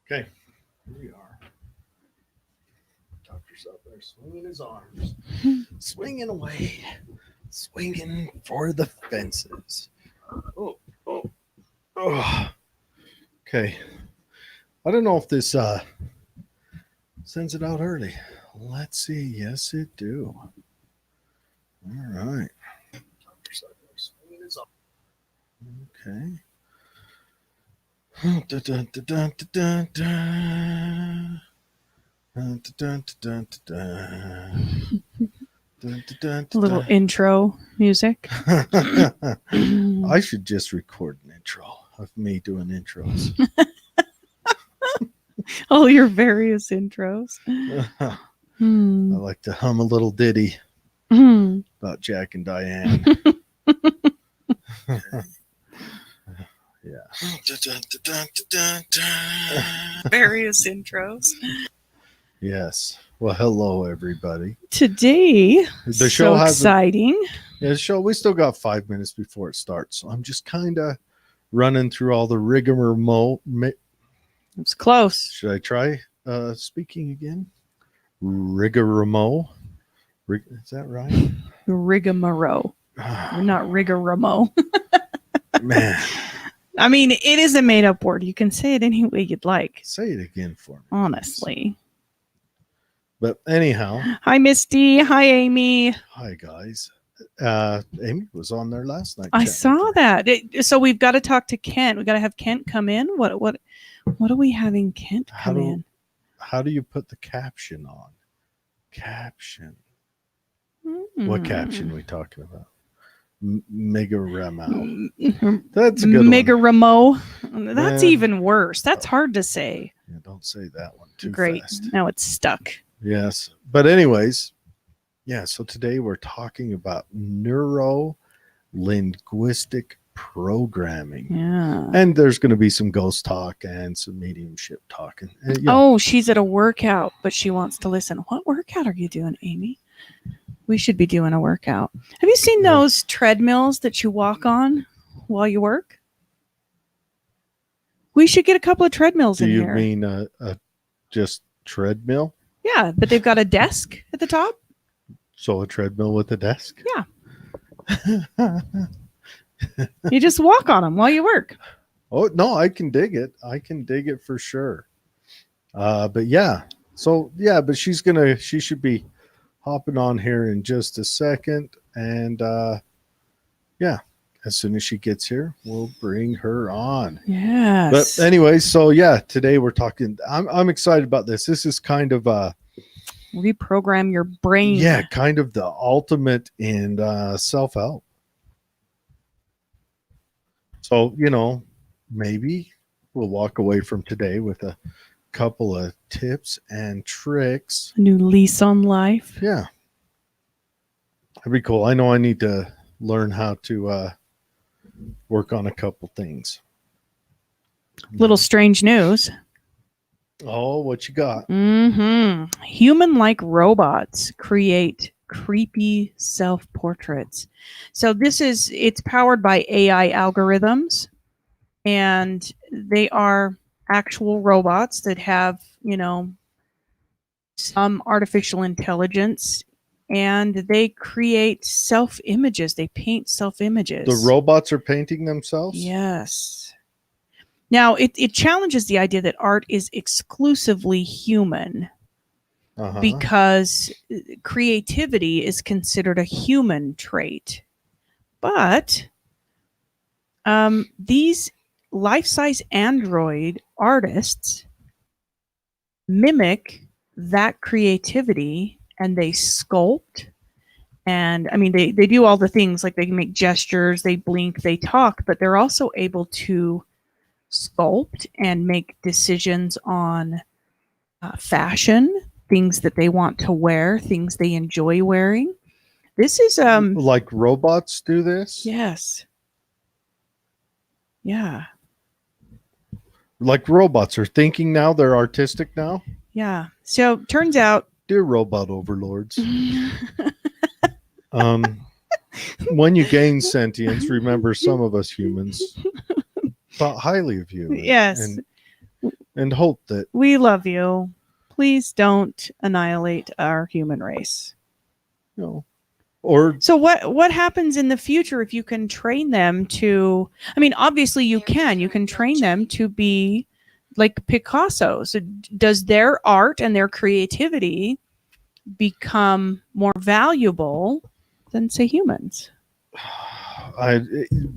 Okay, here we are. Doctor's up there swinging his arms, swinging away, swinging for the fences. Oh, oh, oh. Okay. I don't know if this sends it out early. Let's see. Yes, it do. All right. Doctor's up there swinging his arms. Okay. Dun, dun, dun, dun, dun, dun. Dun, dun, dun, dun, dun, dun, A little intro music. I should just record an intro of me doing intros. All your various intros. I like to hum a little ditty about Jack and Diane. Yeah. Various intros. Yes. Well, hello, everybody. Today, The show has exciting. the show. We still got 5 minutes before it starts, so I'm just kind of running through all the rigmarole. It's close. Should I try speaking again? Rigmarole. Is that right? Rigmarole. We're not rigmarole. Man, I mean, it is a made-up word. You can say it any way you'd like. say it again for me. Honestly. But anyhow. Hi, Misty. Hi, Amy. Hi, guys. Amy was on there last night. I saw that. So we've got to talk to Kent. We've got to have Kent come in. What are we having Kent come in? How do you put the caption on? Caption. What caption are we talking about? Mega Ramo. That's a good Mega one. Ramo. That's even worse. That's hard to say. Yeah, don't say that one too Great. fast. Now it's stuck. Yes. But anyways, yeah, so today we're talking about Neuro Linguistic Programming. Yeah. And there's going to be some ghost talk and some mediumship talk. Oh, she's at a workout, but she wants to listen. What workout are you doing, Amy? We should be doing a workout. Have you seen those treadmills that you walk on while you work? We should get a couple of treadmills in here. Do you mean a just treadmill? Yeah, but they've got a desk at the top. So a treadmill with a desk? Yeah. You just walk on them while you work. Oh, no, I can dig it. I can dig it for sure. But yeah. So, yeah, but she should be hopping on here in just a second. And yeah, as soon as she gets here, we'll bring her on. Yes. But anyway, so yeah, today we're talking. I'm excited about this. This is kind of reprogram your brain. Yeah, kind of the ultimate in self-help. So, maybe we'll walk away from today with a couple of tips and tricks. A new lease on life. Yeah. That'd be cool. I know I need to learn how to work on a couple things. Little strange news. Oh, what you got? Human-like robots create creepy self-portraits. So it's powered by AI algorithms, and they are actual robots that have, some artificial intelligence, and they create self-images. They paint self-images. The robots are painting themselves? Yes. Now, it challenges the idea that art is exclusively human. Because creativity is considered a human trait. But these life-size android artists mimic that creativity, and they sculpt. And I mean, they do all the things, like they can make gestures, they blink, they talk, but they're also able to sculpt and make decisions on fashion, things that they want to wear, things they enjoy wearing. This is like robots do this? Yes. Yeah. Like robots are thinking now, they're artistic now? Yeah. So turns out, dear robot overlords, when you gain sentience, remember some of us humans thought highly of you. Yes. And and hope that, We love you. Please don't annihilate our human race. you know, or So what happens in the future if you can train them to, I mean, obviously you can train them to be like Picasso. So does their art and their creativity become more valuable than, say, humans?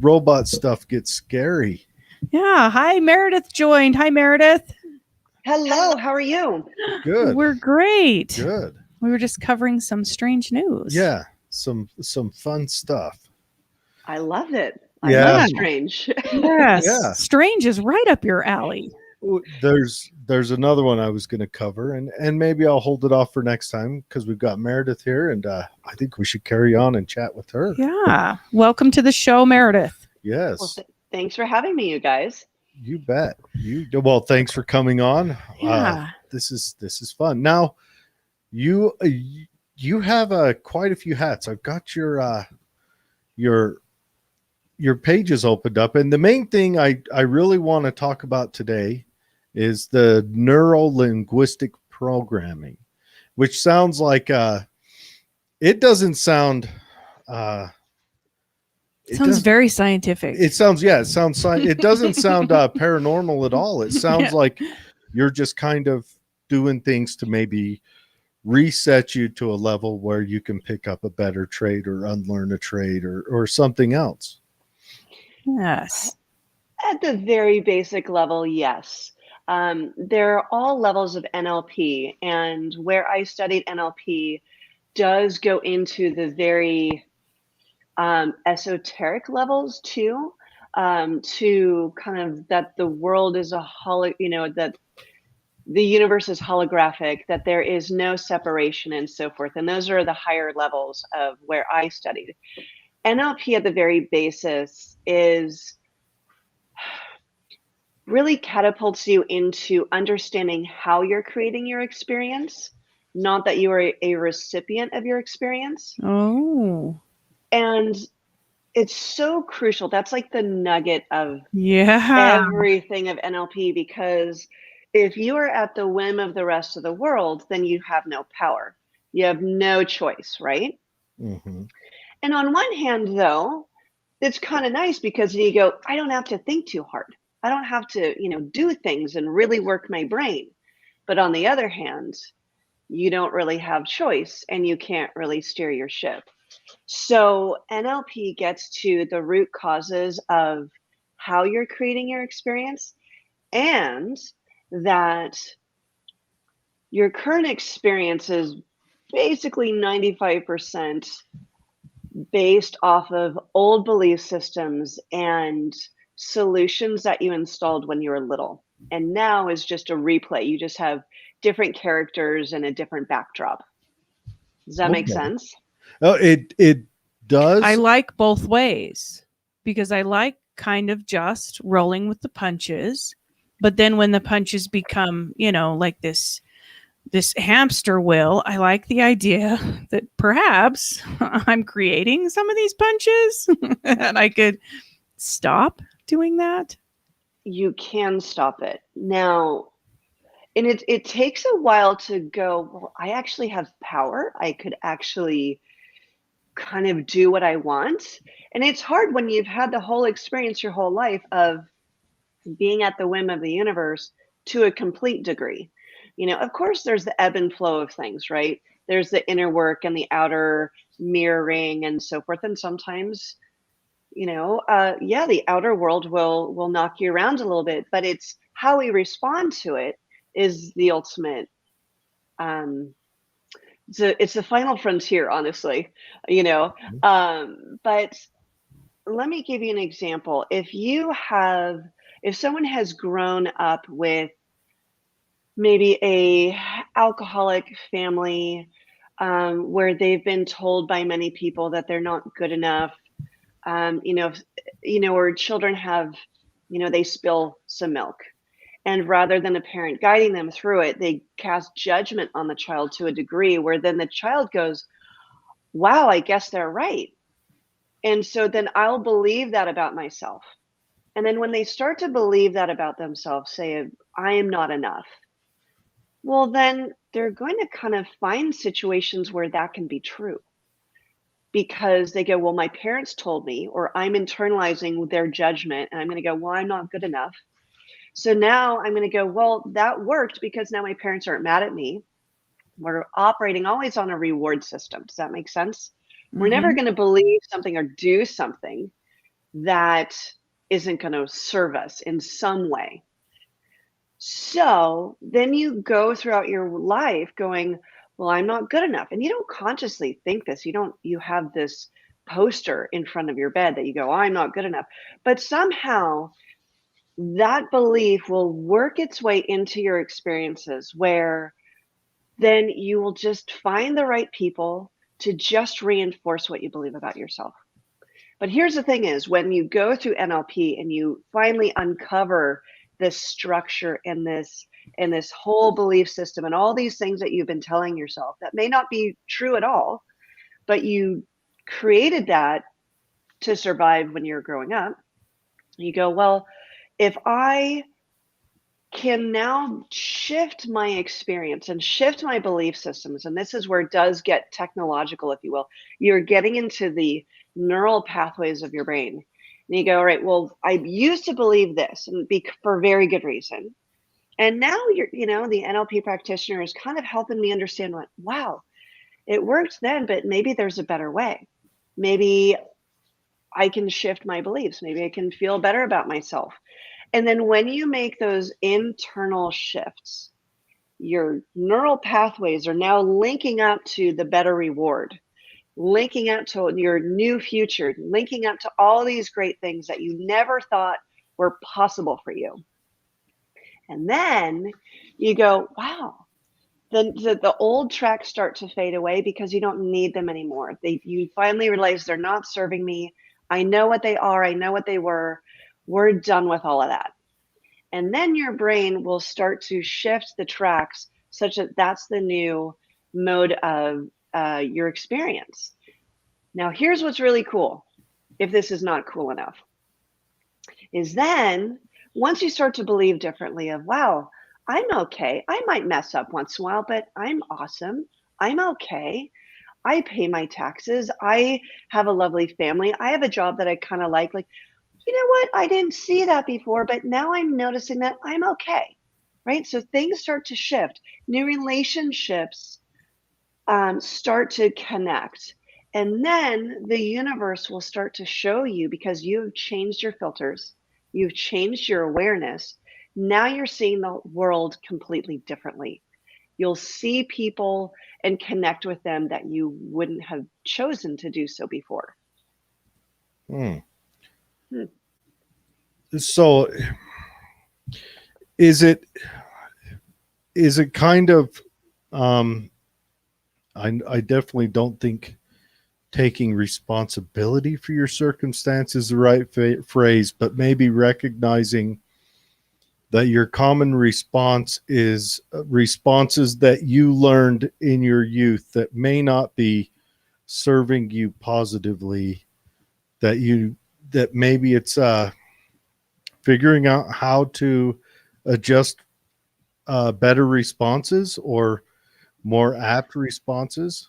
robot stuff gets scary. Yeah. Hi, Meredith joined. Hi, Meredith. Hello, how are you? Good. We're great. Good. We were just covering some strange news. Yeah. Some fun stuff. I love it. Yeah. I love strange. Yes. Yeah. Strange is right up your alley. There's another one I was going to cover, and maybe I'll hold it off for next time because we've got Meredith here, and I think we should carry on and chat with her. Yeah. Welcome to the show, Meredith. Yes. Well, thanks for having me, you guys. You bet. Well, thanks for coming on. Yeah. This is fun. Now, you have quite a few hats. I've got your pages opened up, and the main thing I really want to talk about today is the Neuro Linguistic Programming, which sounds like it doesn't sound Sounds very scientific. It sounds it doesn't sound paranormal at all. It sounds like you're just kind of doing things to maybe reset you to a level where you can pick up a better trade or unlearn a trade or something else. Yes. At the very basic level, yes. There are all levels of NLP, and where I studied NLP does go into the very esoteric levels too, to kind of that the world is that the universe is holographic, that there is no separation and so forth. And those are the higher levels of where I studied. NLP at the very basis is really catapults you into understanding how you're creating your experience, not that you are a recipient of your experience. Oh. And it's so crucial. That's like the nugget of everything of NLP, because if you are at the whim of the rest of the world, then you have no power. You have no choice, right? Mm-hmm. And on one hand, though, it's kind of nice because you go, I don't have to think too hard. I don't have to, do things and really work my brain. But on the other hand, you don't really have choice and you can't really steer your ship. So NLP gets to the root causes of how you're creating your experience, and that your current experience is basically 95% based off of old belief systems and solutions that you installed when you were little. And now is just a replay. You just have different characters and a different backdrop. Does that make sense? Oh, it does. I like both ways because I like kind of just rolling with the punches, but then when the punches become, like this hamster wheel, I like the idea that perhaps I'm creating some of these punches and I could stop doing that. You can stop it now. And it takes a while to go, well, I actually have power. I could actually kind of do what I want. And it's hard when you've had the whole experience your whole life of being at the whim of the universe to a complete degree. Of course, there's the ebb and flow of things, right? There's the inner work and the outer mirroring and so forth. And sometimes, the outer world will knock you around a little bit, but it's how we respond to it is the ultimate. It's the final frontier, honestly, but let me give you an example. If someone has grown up with maybe a alcoholic family, where they've been told by many people that they're not good enough, or children have, they spill some milk, and rather than a parent guiding them through it, they cast judgment on the child to a degree where then the child goes, wow, I guess they're right. And so then I'll believe that about myself. And then when they start to believe that about themselves, say, I am not enough, well, then they're going to kind of find situations where that can be true because they go, well, my parents told me, or I'm internalizing their judgment. And I'm going to go, well, I'm not good enough. So now I'm going to go, well, that worked because now my parents aren't mad at me. We're operating always on a reward system. Does that make sense? We're never going to believe something or do something that isn't going to serve us in some way. So then you go throughout your life going, well, I'm not good enough. And you don't consciously think this. You have this poster in front of your bed that you go, I'm not good enough. But somehow that belief will work its way into your experiences where then you will just find the right people to just reinforce what you believe about yourself. But here's the thing is when you go through NLP and you finally uncover this structure and this whole belief system and all these things that you've been telling yourself that may not be true at all, but you created that to survive when you're growing up, you go, well, if I can now shift my experience and shift my belief systems, and this is where it does get technological, if you will. You're getting into the neural pathways of your brain. And you go, all right, well, I used to believe this and for very good reason. And now the NLP practitioner is kind of helping me understand what, wow, it worked then, but maybe there's a better way. Maybe I can shift my beliefs. Maybe I can feel better about myself. And then when you make those internal shifts, your neural pathways are now linking up to the better reward, linking up to your new future, linking up to all these great things that you never thought were possible for you. And then you go, wow, then the old tracks start to fade away because you don't need them anymore. You finally realize they're not serving me. I know what they are. I know what they were. We're done with all of that. And then your brain will start to shift the tracks such that that's the new mode of your experience. Now, here's what's really cool, if this is not cool enough, is then once you start to believe differently of, wow, I'm okay. I might mess up once in a while, but I'm awesome. I'm okay. I pay my taxes. I have a lovely family. I have a job that I kind of like, you know what? I didn't see that before, but now I'm noticing that I'm okay, right? So things start to shift. New relationships start to connect. And then the universe will start to show you because you've changed your filters, you've changed your awareness. Now you're seeing the world completely differently. You'll see people and connect with them that you wouldn't have chosen to do so before. So is it kind of I definitely don't think taking responsibility for your circumstance is the right phrase, but maybe recognizing that your common response is responses that you learned in your youth that may not be serving you positively, that maybe it's figuring out how to adjust better responses or more apt responses?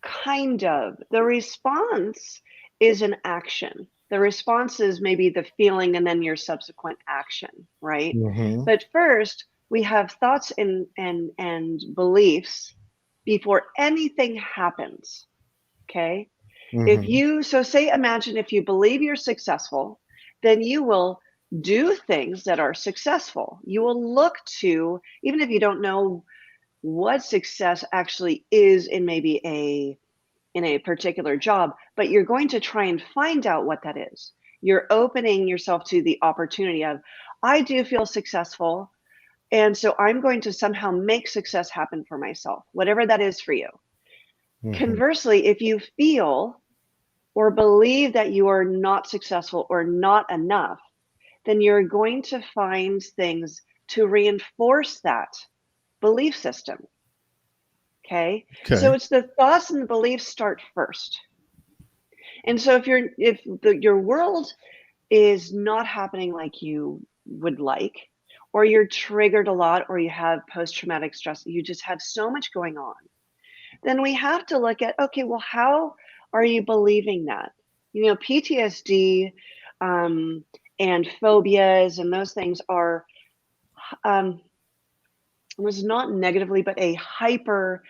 Kind of. The response is an action. The response is maybe the feeling and then your subsequent action, right? Mm-hmm. But first, we have thoughts and beliefs before anything happens. Okay? Mm-hmm. Imagine if you believe you're successful, then you will do things that are successful. You will look to, even if you don't know what success actually is in maybe in a particular job, but you're going to try and find out what that is. You're opening yourself to the opportunity of, I do feel successful, and so I'm going to somehow make success happen for myself, whatever that is for you. Mm-hmm. Conversely, if you feel or believe that you are not successful or not enough, then you're going to find things to reinforce that belief system. Okay? So it's the thoughts and the beliefs start first. And so if your world is not happening like you would like, or you're triggered a lot, or you have post-traumatic stress, you just have so much going on, then we have to look at, okay, well, how are you believing that? You know, PTSD and phobias and those things are, was not negatively, but a hyper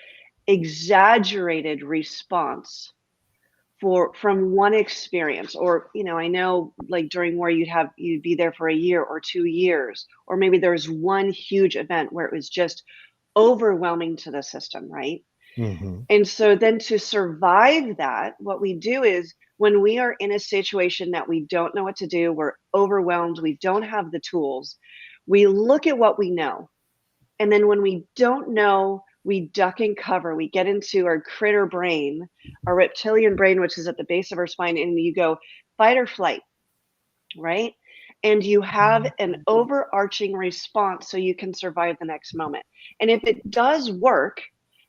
exaggerated response from one experience. Or, you know, I know like during war you'd be there for a year or 2 years, or maybe there's one huge event where it was just overwhelming to the system, right? Mm-hmm. And so then to survive that, what we do is when we are in a situation that we don't know what to do, we're overwhelmed, we don't have the tools, we look at what we know. And then when we don't know, we duck and cover. We get into our critter brain, our reptilian brain, which is at the base of our spine, and you go fight or flight, right? And you have an overarching response so you can survive the next moment. And if it does work,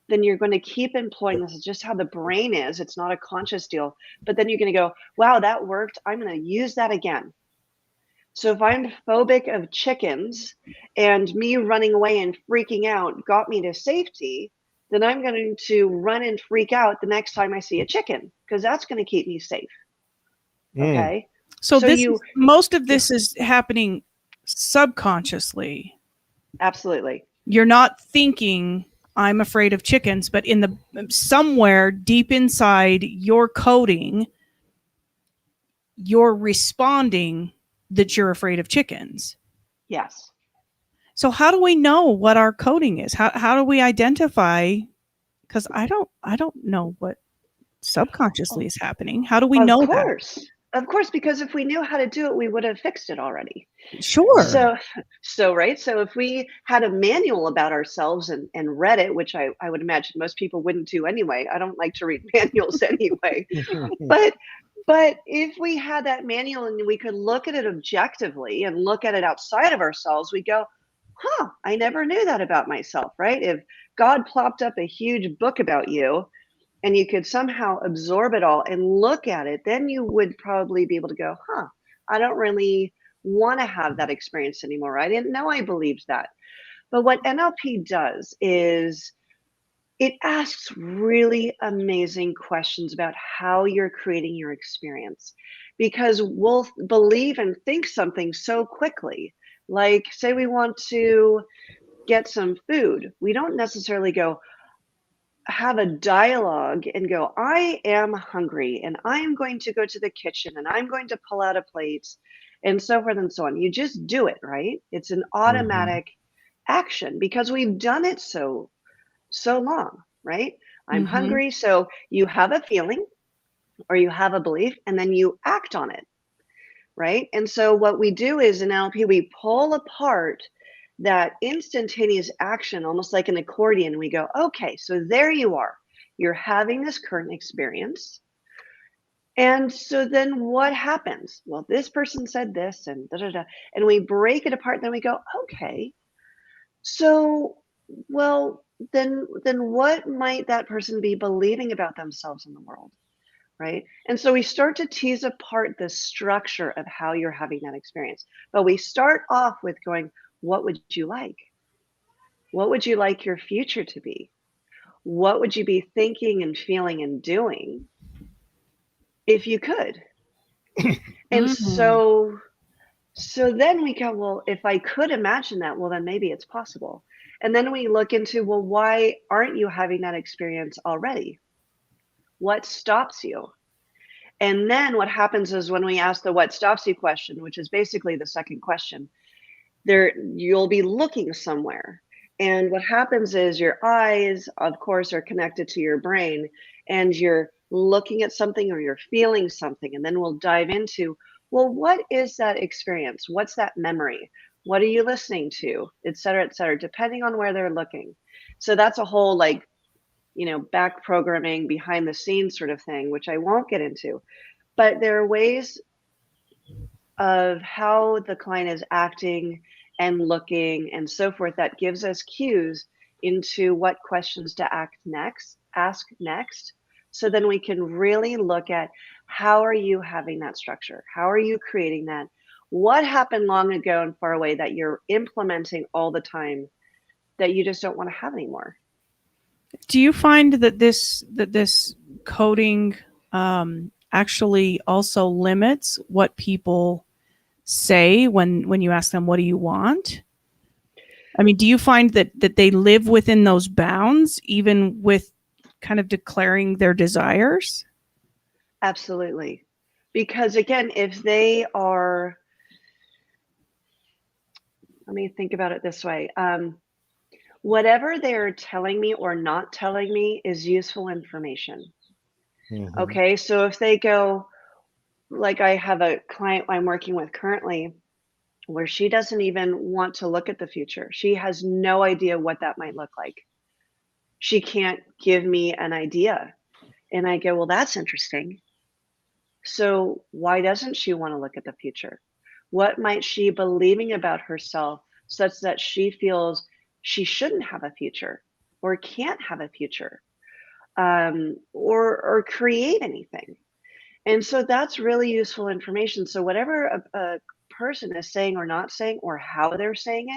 then you're going to keep employing this. Is just how the brain is. It's not a conscious deal. But then you're going to go, wow, that worked. I'm going to use that again. So if I'm phobic of chickens and me running away and freaking out got me to safety, then I'm going to run and freak out the next time I see a chicken, because that's going to keep me safe. Okay. So most of Yeah. this is happening subconsciously. Absolutely. You're not thinking I'm afraid of chickens, but somewhere deep inside your coding, you're responding that you're afraid of chickens. Yes. So how do we know what our coding is? How do we identify? Because I don't know what subconsciously is happening. How do we know that? Of course, because if we knew how to do it, we would have fixed it already. Sure. So right. So if we had a manual about ourselves and read it, which I would imagine most people wouldn't do anyway. I don't like to read manuals anyway. But if we had that manual and we could look at it objectively and look at it outside of ourselves, we go, huh, I never knew that about myself, right? If God plopped up a huge book about you and you could somehow absorb it all and look at it, then you would probably be able to go, huh, I don't really want to have that experience anymore. I didn't know I believed that. But what NLP does is it asks really amazing questions about how you're creating your experience, because we'll believe and think something so quickly. Like, say we want to get some food. We don't necessarily go have a dialogue and go, I am hungry and I am going to go to the kitchen and I'm going to pull out a plate and so forth and so on. You just do it, right? It's an automatic action because we've done it so long, right? I'm hungry. So you have a feeling or you have a belief and then you act on it, right? And so what we do is in NLP, we pull apart that instantaneous action, almost like an accordion. We go, okay, so there you are. You're having this current experience. And so then what happens? Well, this person said this and da da da. And we break it apart. Then we go, okay, so, well, then what might that person be believing about themselves in the world? Right. And so we start to tease apart the structure of how you're having that experience. But we start off with going, what would you like? What would you like your future to be? What would you be thinking and feeling and doing if you could? And so then we go, well, if I could imagine that, well, then maybe it's possible. And then we look into, well, why aren't you having that experience already? What stops you? And then what happens is when we ask the what stops you question, which is basically the second question, you'll be looking somewhere. And what happens is your eyes, of course, are connected to your brain and you're looking at something or you're feeling something. And then we'll dive into, well, what is that experience? What's that memory? What are you listening to? Et cetera, depending on where they're looking. So that's a whole back programming behind the scenes sort of thing, which I won't get into. But there are ways of how the client is acting and looking and so forth that gives us cues into what questions to ask next So then we can really look at, how are you having that structure? How are you creating that? What happened long ago and far away that you're implementing all the time that you just don't want to have anymore? Do you find that this coding actually also limits what people say when you ask them, what do you want? I mean, do you find that they live within those bounds, even with kind of declaring their desires? Absolutely. Because again, if they are, let me think about it this way. Whatever they're telling me or not telling me is useful information. Mhm. Okay, so if they go, like I have a client I'm working with currently where she doesn't even want to look at the future. She has no idea what that might look like. She can't give me an idea. And I go, well, that's interesting. So why doesn't she want to look at the future? What might she be believing about herself such that she feels she shouldn't have a future or can't have a future, or create anything? And so that's really useful information. So whatever a person is saying or not saying, or how they're saying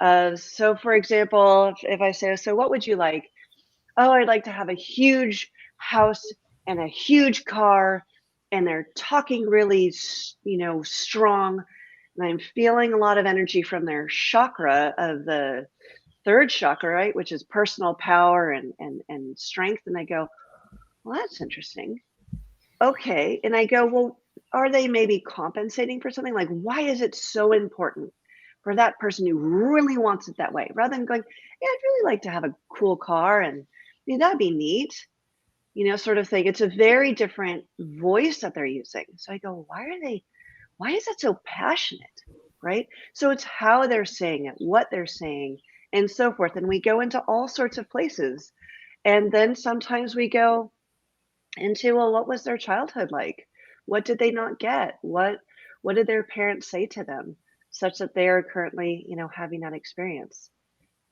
it. So for example, if I say, so what would you like? Oh, I'd like to have a huge house and a huge car, and they're talking really, strong, and I'm feeling a lot of energy from their chakra of the third chakra, right, which is personal power and strength. And I go, well, that's interesting. Okay. And I go, well, are they maybe compensating for something? Like, why is it so important for that person who really wants it that way? Rather than going, yeah, I'd really like to have a cool car, and that'd be neat, sort of thing. It's a very different voice that they're using. So I go, why is that so passionate? Right. So it's how they're saying it, what they're saying, and so forth. And we go into all sorts of places. And then sometimes we go into, well, what was their childhood like? What did they not get? What did their parents say to them such that they are currently, having that experience?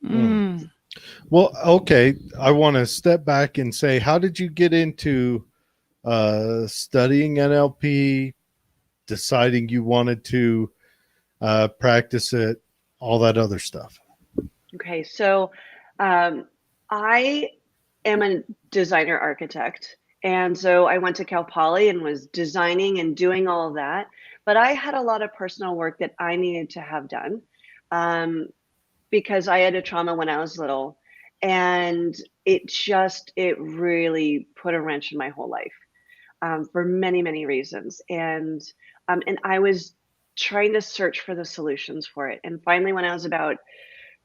Mm. Well, okay. I want to step back and say, how did you get into studying NLP, deciding you wanted to practice it, all that other stuff? Okay, so I am a designer architect. And so I went to Cal Poly and was designing and doing all of that. But I had a lot of personal work that I needed to have done, um, because I had a trauma when I was little. And it really put a wrench in my whole life, for many, many reasons. And I was trying to search for the solutions for it. And finally, when I was about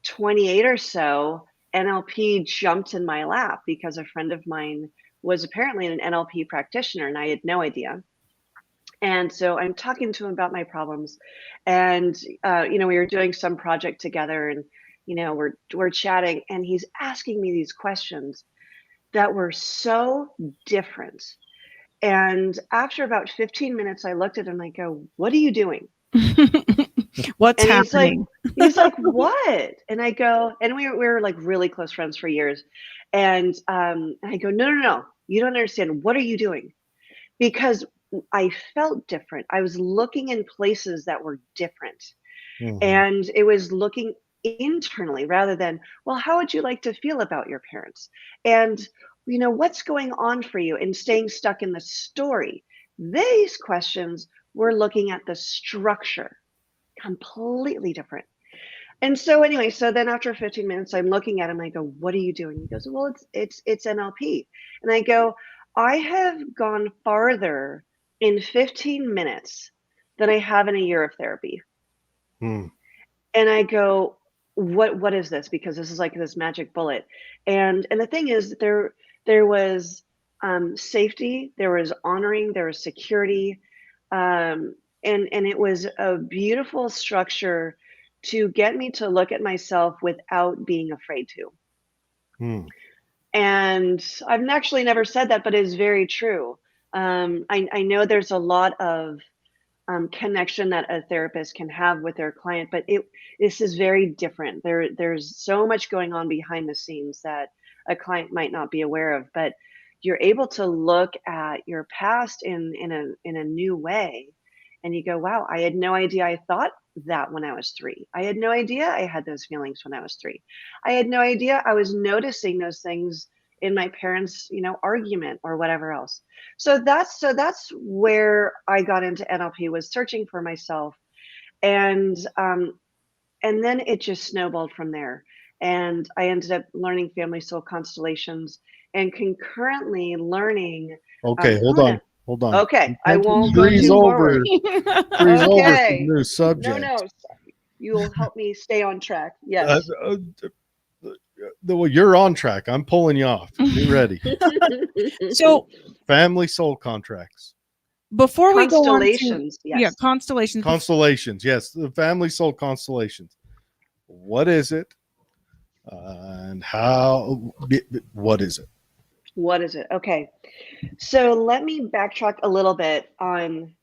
28 or so, NLP jumped in my lap because a friend of mine was apparently an NLP practitioner and I had no idea. And so I'm talking to him about my problems, and we were doing some project together, and we're chatting, and he's asking me these questions that were so different. And after about 15 minutes, I looked at him and I go, "What are you doing?" What's And happening? he's like, what? And I go, and we were like really close friends for years. And I go, no, no, no, you don't understand. What are you doing? Because I felt different. I was looking in places that were different. Mhm. And it was looking internally rather than, well, how would you like to feel about your parents? And, what's going on for you, and staying stuck in the story. These questions were looking at the structure, completely different. And so anyway, so then after 15 minutes, I'm looking at him. I go, "What are you doing?" He goes, "Well, it's NLP." And I go, "I have gone farther in 15 minutes than I have in a year of therapy." Hmm. And I go, "What is this?" Because this is like this magic bullet. And the thing is, there was safety, there was honoring, there was security, and it was a beautiful structure to get me to look at myself without being afraid to. Hmm. And I've actually never said that, but it is very true. I know there's a lot of connection that a therapist can have with their client, but this is very different. There's so much going on behind the scenes that a client might not be aware of. But you're able to look at your past in a new way, and you go, wow, I had no idea I thought that when I was 3. I had no idea I had those feelings when I was 3. I had no idea I was noticing those things in my parents', argument or whatever else. So that's where I got into NLP, was searching for myself. And then it just snowballed from there. And I ended up learning family soul constellations, and concurrently learning. Okay, hold Oh on. no. Hold on. Okay, You I can't won't just go breeze too over, forward. breeze over some Okay. new No, subject. you will help me stay on track. Uh, Yes. uh, well, you're on track. I'm pulling you off. Get ready. So Family soul contracts. before we go on to Constellations, yes. constellations. Constellations. Yes, the family soul constellations. What is it? And how? What is it? What is it? Okay. So let me backtrack a little bit on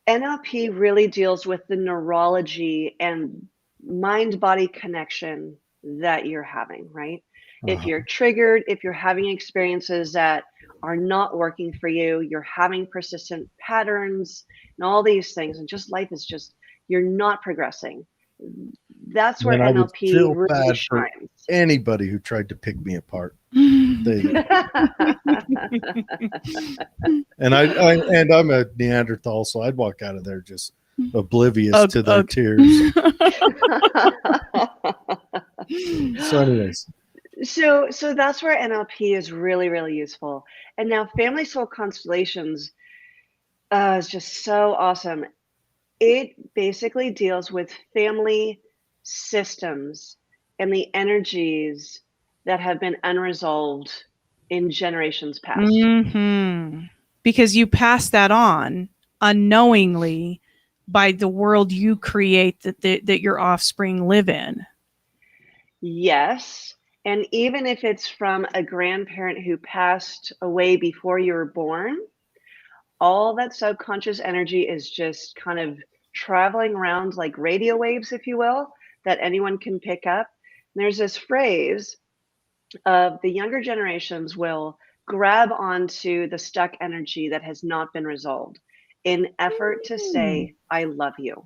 NLP. Really deals with the neurology and mind-body connection that you're having, right? If you're triggered, if you're having experiences that are not working for you, you're having persistent patterns and all these things, and just life is just, you're not progressing. That's where And I would NLP feel really bad for shines. anybody who tried to pick me apart. And I'm a Neanderthal, so I'd walk out of there just oblivious to their tears. So, anyways, So that's where NLP is really, really useful. And now family soul constellations is just so awesome. It basically deals with family systems and the energies that have been unresolved in generations past. Because you pass that on unknowingly by the world you create that your offspring live in. Yes. And even if it's from a grandparent who passed away before you were born, all that subconscious energy is just kind of traveling around like radio waves, if you will, that anyone can pick up. And there's this phrase of the younger generations will grab onto the stuck energy that has not been resolved in effort to say, I love you.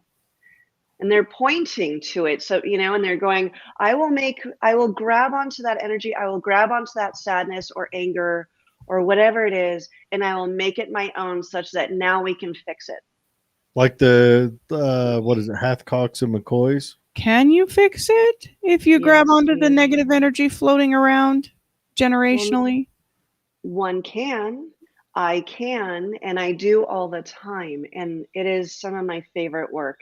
And they're pointing to it. So, and they're going, I will grab onto that energy. I will grab onto that sadness or anger or whatever it is, and I will make it my own such that now we can fix it. Like the, what is it, Hathcocks and McCoys? Can you fix it if you grab onto the negative energy floating around generationally? One can. I can, and I do all the time. And it is some of my favorite work.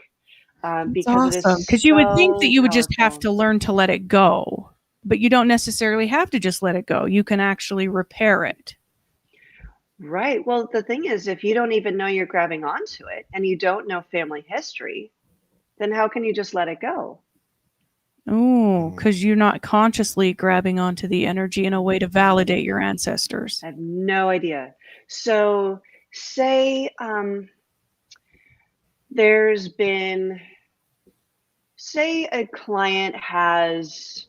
Because it is because you would think that you would just have powerful. to learn to let it go, but you don't necessarily have to just let it go. You can actually repair it. Right. Well, the thing is, if you don't even know you're grabbing onto it and you don't know family history, then how can you just let it go? Oh, because you're not consciously grabbing onto the energy in a way to validate your ancestors. I have no idea. So say there's been, say a client has,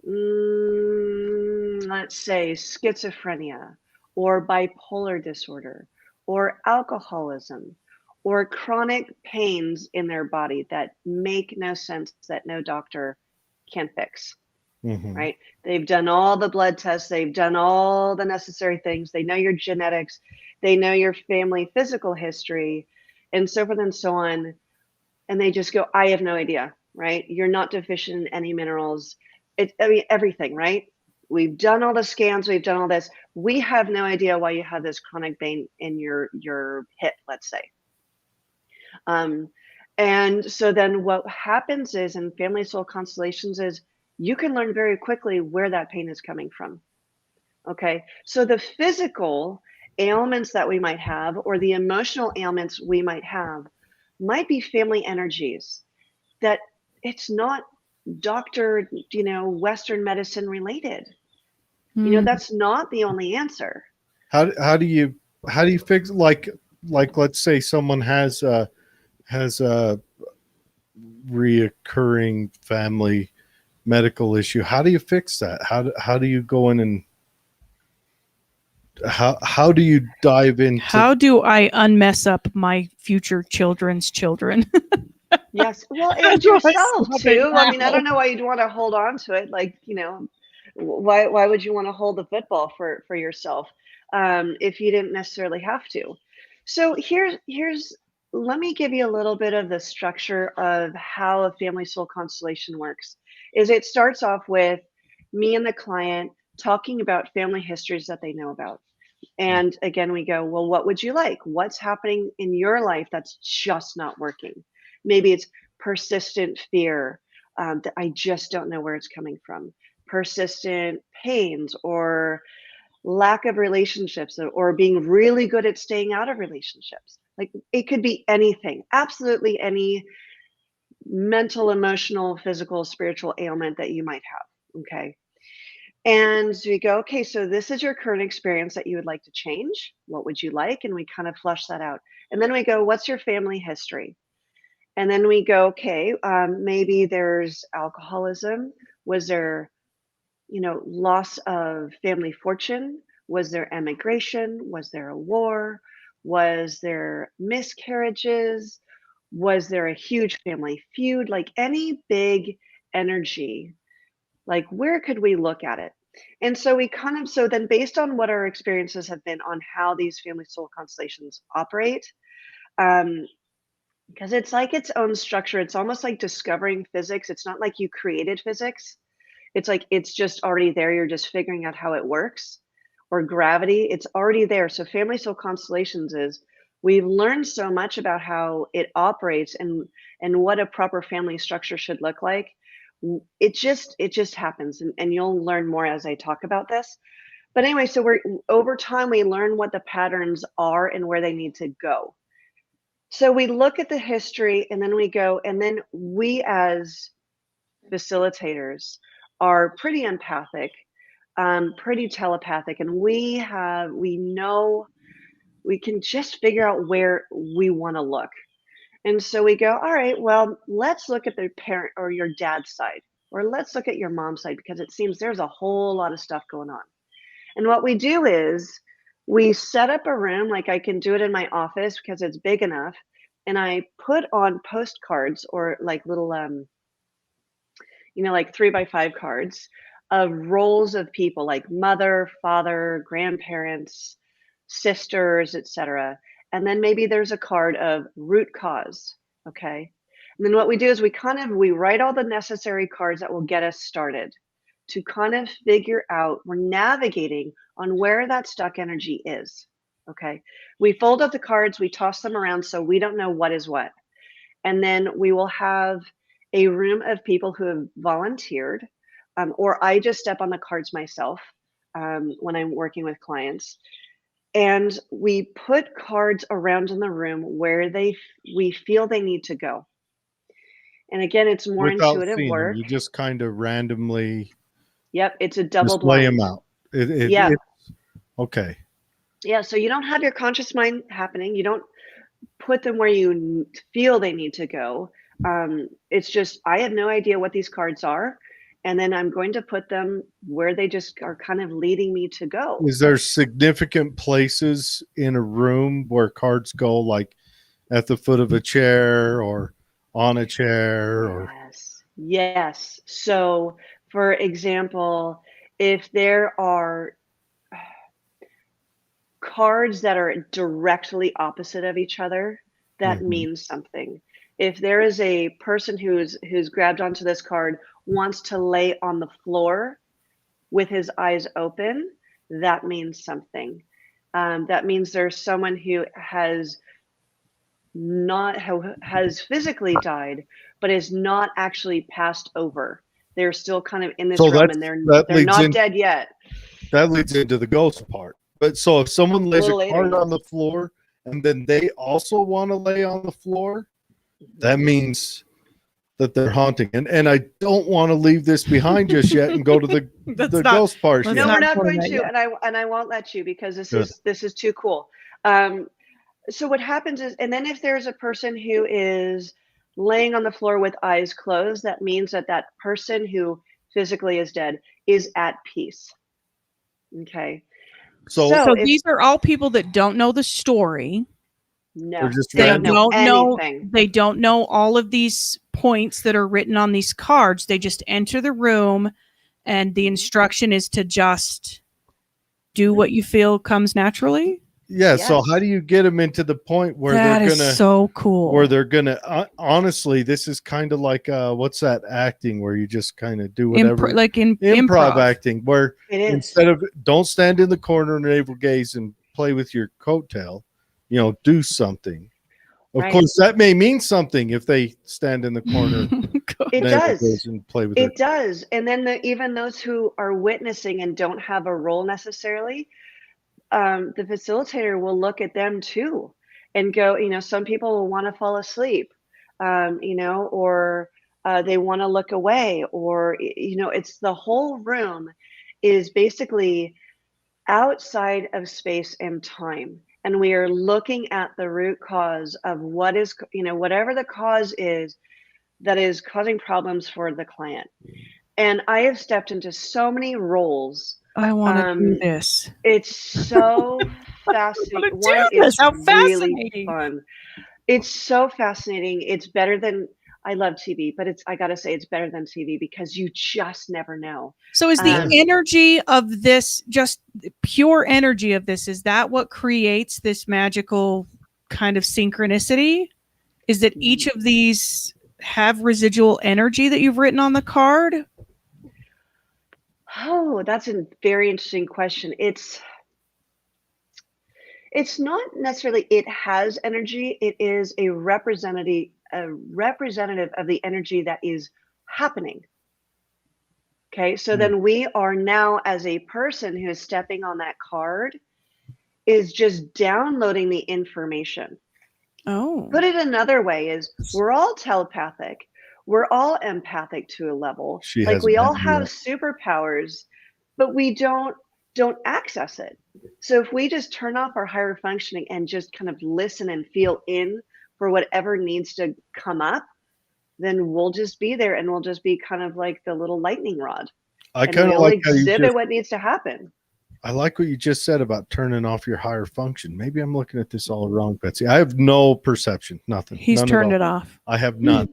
let's say schizophrenia or bipolar disorder or alcoholism or chronic pains in their body that make no sense, that no doctor can fix. Right? They've done all the blood tests. They've done all the necessary things. They know your genetics. They know your family physical history and so forth and so on. And they just go, I have no idea, right? You're not deficient in any minerals. Everything, right? We've done all the scans. We've done all this. We have no idea why you have this chronic pain in your hip, let's say. And so then what happens is in family soul constellations is you can learn very quickly where that pain is coming from. Okay. So the physical ailments that we might have or the emotional ailments we might have might be family energies that it's not doctor, Western medicine related. That's not the only answer. How do you fix, like let's say someone has a reoccurring family medical issue. How do you fix that? How do you go in and how do you dive into How do I unmess up my future children's children? Yes. Well, How and do I yourself stop it too. I mean, I now? don't know why you'd want to hold on to it. Like, why would you want to hold the football for yourself if you didn't necessarily have to? So here's let me give you a little bit of the structure of how a family soul constellation works. Is it starts off with me and the client talking about family histories that they know about. And again, we go, well, what would you like? What's happening in your life that's just not working? Maybe it's persistent fear that I just don't know where it's coming from, persistent pains, or lack of relationships, or being really good at staying out of relationships. Like it could be anything, absolutely any mental, emotional, physical, spiritual ailment that you might have. Okay. And we go, okay, so this is your current experience that you would like to change. What would you like? And we kind of flush that out. And then we go, what's your family history? And then we go, okay, maybe there's alcoholism. Was there, loss of family fortune? Was there emigration? Was there a war? Was there miscarriages? Was there a huge family feud? Like any big energy, like where could we look at it? And so we kind of, so then based on what our experiences have been on how these family soul constellations operate, um, because it's like its own structure. It's almost like discovering physics. It's not like you created physics. It's like it's just already there. You're just figuring out how it works. Or gravity, it's already there. So family soul constellations is we've learned so much about how it operates and what a proper family structure should look like. It just happens, and you'll learn more as I talk about this. But anyway, so we're over time we learn what the patterns are and where they need to go. So we look at the history and then we go, and then we as facilitators are pretty empathic, pretty telepathic, and we know we can just figure out where we want to look. And so we go, all right, well, let's look at the parent or your dad's side, or let's look at your mom's side, because it seems there's a whole lot of stuff going on. And what we do is we set up a room, like I can do it in my office because it's big enough. And I put on postcards or like little, like 3x5 cards of roles of people like mother, father, grandparents, sisters, etc. And then maybe there's a card of root cause. Okay. And then what we do is we write all the necessary cards that will get us started to kind of figure out, we're navigating on where that stuck energy is. Okay. We fold up the cards, we toss them around so we don't know what is what. And then we will have a room of people who have volunteered, or I just step on the cards myself when I'm working with clients. And we put cards around in the room where we feel they need to go. And again, it's more without intuitive seeing them? work. You just kind of randomly Yep, it's a double just lay blind. them out. Yeah. Okay. Yeah, so you don't have your conscious mind happening. You don't put them where you feel they need to go. It's just, I have no idea what these cards are. And then I'm going to put them where they just are kind of leading me to go. Is there significant places in a room where cards go, like at the foot of a chair or on a chair? Or Yes. So, for example, if there are cards that are directly opposite of each other, that means something. If there is a person who's grabbed onto this card, wants to lay on the floor with his eyes open, that means something. That means there's someone who has physically died, but is not actually passed over. They're still kind of in this So realm, and they're not dead yet. That leads into the ghost part. But so if someone lays a Little card later, on the floor and then they also want to lay on the floor, that means that they're haunting. And I don't want to leave this behind just yet and go to the ghost part let's yet. No, we're not not go to going that to, yet. and I won't let you, because this Good. is too cool. So what happens is, and then if there's a person who is laying on the floor with eyes closed, that means that that person who physically is dead is at peace. Okay. So So if these are all people that don't know the story. no, they're just they They don't random. know don't know. anything. They don't know all of these points that are written on these cards. They just enter the room, and the instruction is to just do what you feel comes naturally. Yeah. So Yes. how do you get them into the point where That they're is gonna, so cool. where they're gonna? Honestly, this is kind of like what's that acting where you just kind of do whatever. like in Improv improv. acting, where It is. instead of don't stand in the corner and navel gaze and play with your coattail, do something. Of Right. course, that may mean something if they stand in the corner, It navel does. gaze, and play with It does. And then even those who are witnessing and don't have a role necessarily, the facilitator will look at them too and go, some people will want to fall asleep, or they want to look away, or, it's the whole room is basically outside of space and time. And we are looking at the root cause of what is, whatever the cause is that is causing problems for the client. And I have stepped into so many roles. I want to do this. It's so fascinating. One, it's How really fascinating. fun. It's so fascinating. It's better than, I love TV, but I got to say it's better than TV because you just never know. So is the energy of this, just pure energy of this, is that what creates this magical kind of synchronicity? Is that each of these have residual energy that you've written on the card? Oh, that's a very interesting question. It's not necessarily it has energy. It is a representative of the energy that is happening. Okay, so then we are now, as a person who is stepping on that card, is just downloading the information. Oh. Put it another way is we're all telepathic. We're all empathic to a level. Like we all have superpowers, but we don't access it. So if we just turn off our higher functioning and just kind of listen and feel in for whatever needs to come up, then we'll just be there and we'll just be kind of like the little lightning rod. I kind of we'll like how you exhibit what needs to happen. I like what you just said about turning off your higher function. Maybe I'm looking at this all wrong, Betsy. I have no perception, nothing. He's turned it off. I have none.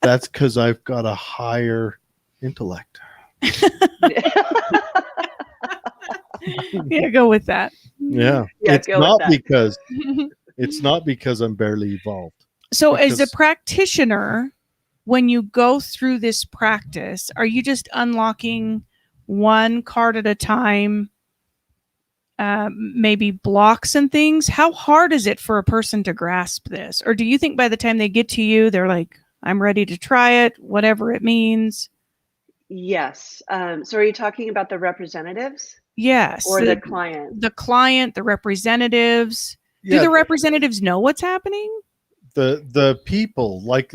That's because I've got a higher intellect. Yeah, go with that. Yeah, it's not because I'm barely evolved. So as a practitioner, when you go through this practice, are you just unlocking one card at a time, maybe blocks and things? How hard is it for a person to grasp this? Or do you think by the time they get to you, they're like, I'm ready to try it, whatever it means? Yes. So are you talking about the representatives? Yes. Or the client? The client, the representatives. Yeah, do the representatives know what's happening? The people, like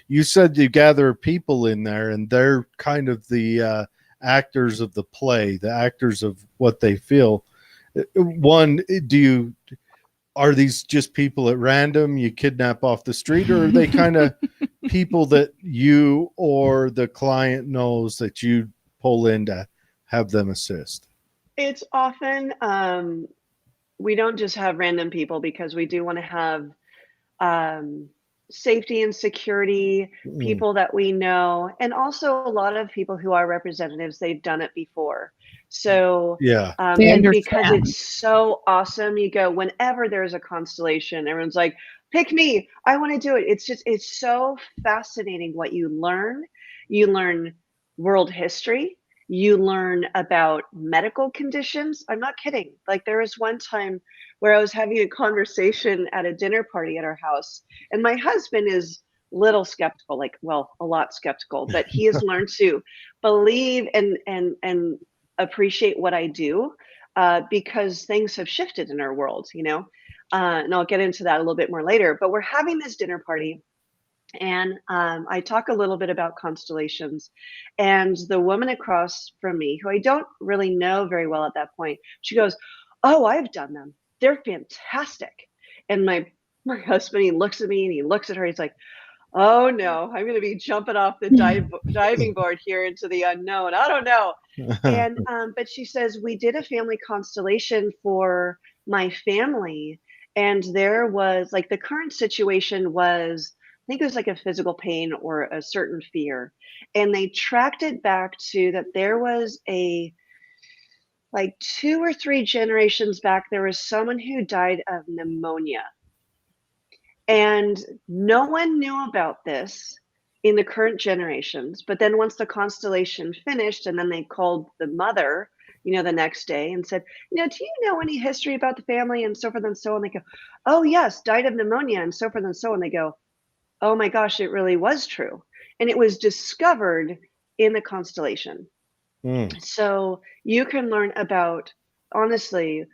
you said, you gather people in there and they're kind of the actors of the play, the actors of what they feel. One, are these just people at random you kidnap off the street, or are they kind of people that you or the client knows that you pull in to have them assist? It's often, we don't just have random people because we do want to have safety and security, people that we know, and also a lot of people who are representatives, they've done it before. So and because it's so awesome, you go, whenever there's a constellation, everyone's like, pick me, I want to do it. It's so fascinating what you learn. You learn world history. You learn about medical conditions. I'm not kidding. Like there was one time where I was having a conversation at a dinner party at our house, and my husband is little skeptical, a lot skeptical, but he has learned to believe and appreciate what I do because things have shifted in our world, and I'll get into that a little bit more later. But we're having this dinner party, and I talk a little bit about constellations, and the woman across from me, who I don't really know very well at that point, she goes, "Oh, I've done them. They're fantastic." And my husband, he looks at me and he looks at her. He's like, oh no, I'm going to be jumping off the diving board here into the unknown. I don't know. And but she says we did a family constellation for my family, and there was like the current situation was, I think it was like a physical pain or a certain fear, and they tracked it back to that there was a like 2 or 3 generations back there was someone who died of pneumonia, and no one knew about this in the current generations. But then once the constellation finished, and then they called the mother, the next day and said, do you know any history about the family and so forth and so on? They go, oh, yes, died of pneumonia and so forth and so on. They go, oh my gosh, it really was true. And it was discovered in the constellation. So you can learn about, honestly,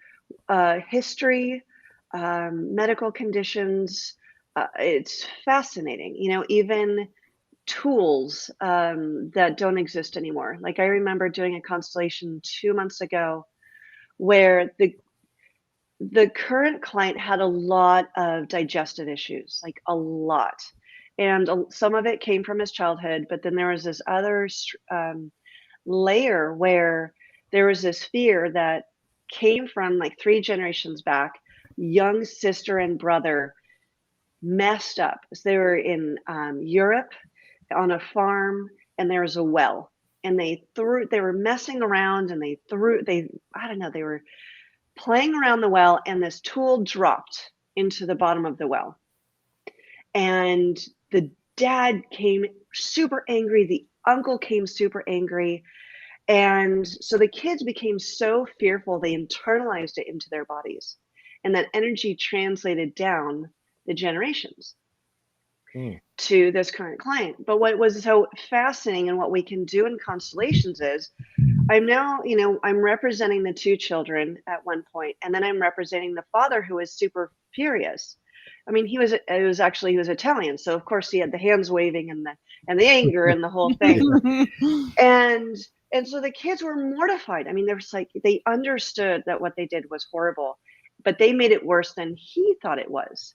history, medical conditions. It's fascinating, even tools that don't exist anymore. Like I remember doing a constellation 2 months ago where the current client had a lot of digestive issues, like a lot. And some of it came from his childhood, but then there was this other layer where there was this fear that came from like 3 generations back. Young sister and brother messed up. So they were in Europe on a farm, and there was a well, and they were messing around, and they were playing around the well, and this tool dropped into the bottom of the well. And the dad came super angry. The uncle came super angry. And so the kids became so fearful, they internalized it into their bodies. And that energy translated down the generations to this current client. But what was so fascinating and what we can do in constellations is I'm now, I'm representing the 2 children at one point, and then I'm representing the father who was super furious. I mean, he was Italian, so of course he had the hands waving and the anger and the whole thing. And so the kids were mortified. I mean, they understood that what they did was horrible, but they made it worse than he thought it was.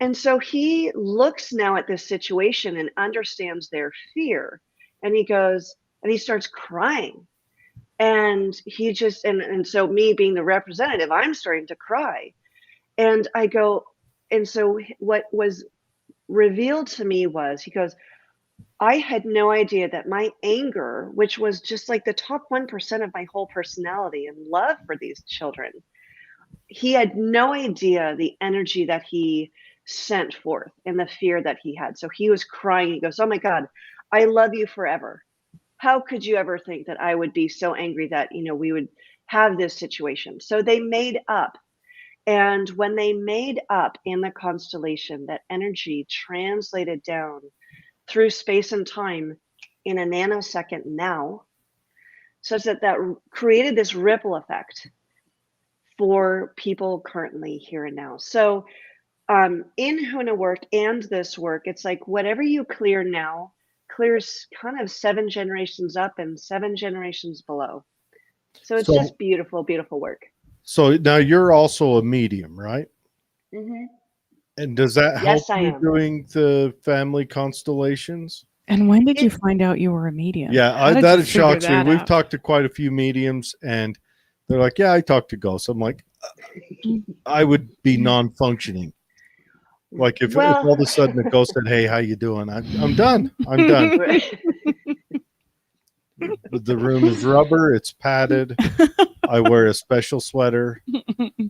And so he looks now at this situation and understands their fear, and he goes and he starts crying. And he just, and so me being the representative, I'm starting to cry. And I go, and so what was revealed to me was, he goes, I had no idea that my anger, which was just like the top 1% of my whole personality and love for these children, he had no idea the energy that he sent forth and the fear that he had. So he was crying. He goes, oh my God, I love you forever. How could you ever think that I would be so angry that, we would have this situation? So they made up. And when they made up in the constellation, that energy translated down through space and time in a nanosecond now, such that created this ripple effect for people currently here and now. So in Huna work and this work, it's like whatever you clear now clears kind of 7 generations up and 7 generations below. So it's just beautiful, beautiful work. So now you're also a medium, right? Mm-hmm. And does that help Yes, I you am. doing the family constellations? And when did you find out you were a medium? Yeah, that shocks me. We've talked to quite a few mediums, and they're like, yeah, I talk to ghosts. I'm like, I would be non-functioning. Like if all of a sudden a ghost said, hey, how you doing? I'm done. I'm done. The room is rubber. It's padded. I wear a special sweater.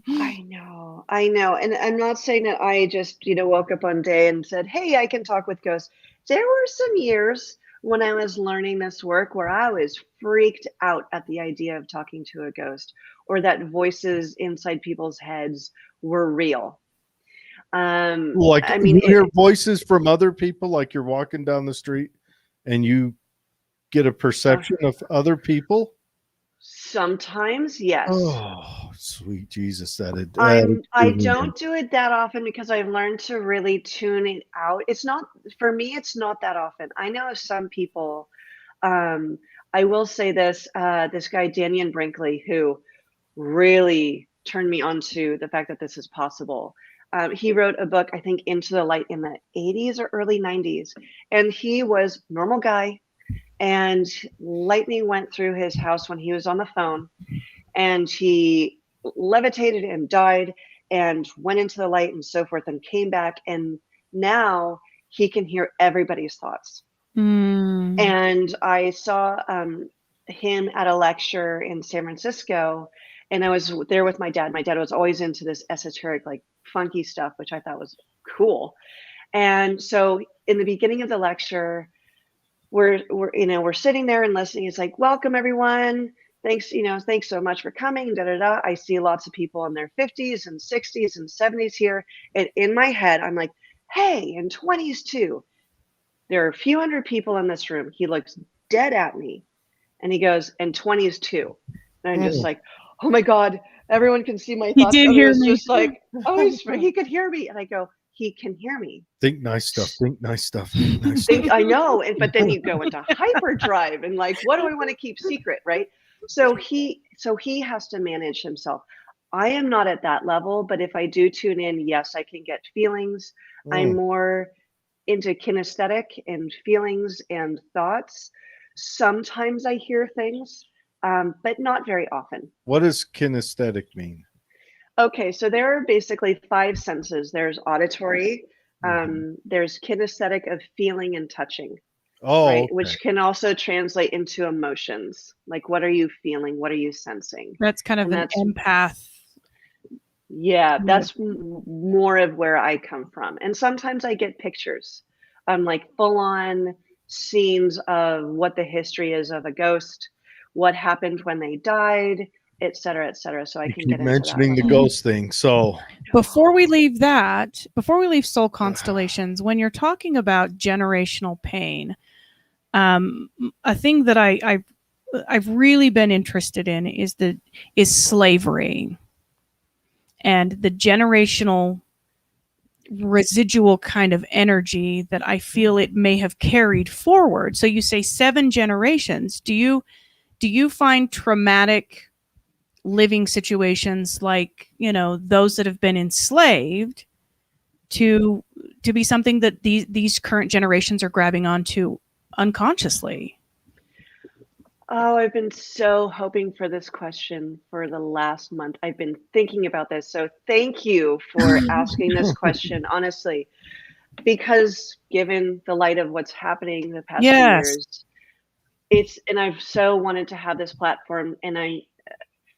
I know. And I'm not saying that I just, woke up one day and said, hey, I can talk with ghosts. There were some years when I was learning this work where I was freaked out at the idea of talking to a ghost, or that voices inside people's heads were real. You hear voices from other people, like you're walking down the street and you get a perception of other people. Sometimes, yes. Oh, sweet Jesus! I don't do it that often because I've learned to really tune it out. It's not, for me, it's not that often. I know of some people, I will say this guy, Daniel Brinkley, who really turned me on to the fact that this is possible. He wrote a book, I think, Into the Light in the 80s or early 90s. And he was a normal guy. And lightning went through his house when he was on the phone. And he levitated and died and went into the light and so forth and came back. And now he can hear everybody's thoughts. Mm. And I saw him at a lecture in San Francisco, and I was there with my dad. My dad was always into this esoteric, like funky stuff, which I thought was cool. And so in the beginning of the lecture, we're sitting there and listening. It's like, welcome everyone. Thanks, thanks so much for coming. Da da da. I see lots of people in their 50s and 60s and 70s here. And in my head, I'm like, hey, and 20s too. There are a few hundred people in this room. He looks dead at me and he goes, and 20s too. And I'm just like, oh my God, everyone can see my He thoughts. did And hear it was me. just like, oh, he could hear me. And I go, he can hear me. Think nice stuff. Think nice stuff. Think nice stuff. I know. But then you go into hyperdrive and like, what do I want to keep secret? Right. So he has to manage himself. I am not at that level, but if I do tune in, yes, I can get feelings. I'm more into kinesthetic and feelings and thoughts. Sometimes I hear things, but not very often. What does kinesthetic mean? Okay, so there are basically 5 senses. There's auditory, there's kinesthetic of feeling and touching, right? Okay. Which can also translate into emotions. Like, what are you feeling? What are you sensing? That's kind of an empath. Yeah, that's more of where I come from. And sometimes I get pictures, like full on scenes of what the history is of a ghost, what happened when they died, et cetera, et cetera. So I can keep get into mentioning that. the ghost thing. So before we leave soul constellations, when you're talking about generational pain, a thing that I've really been interested in is slavery and the generational residual kind of energy that I feel it may have carried forward. So you say 7 generations. Do you find traumatic living situations like, those that have been enslaved to be something that these current generations are grabbing onto unconsciously? Oh, I've been so hoping for this question for the last month. I've been thinking about this. So thank you for asking this question, honestly, because given the light of what's happening the past 2 years, and I've so wanted to have this platform.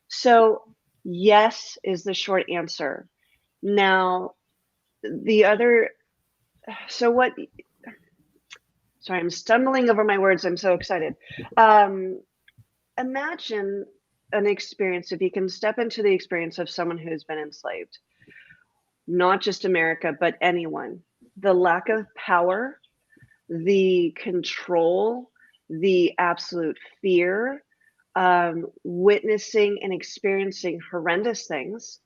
So yes is the short answer. Now, sorry, I'm stumbling over my words. I'm so excited. Imagine an experience, if you can step into the experience of someone who's been enslaved, not just America, but anyone. The lack of power, the control, the absolute fear, witnessing and experiencing horrendous things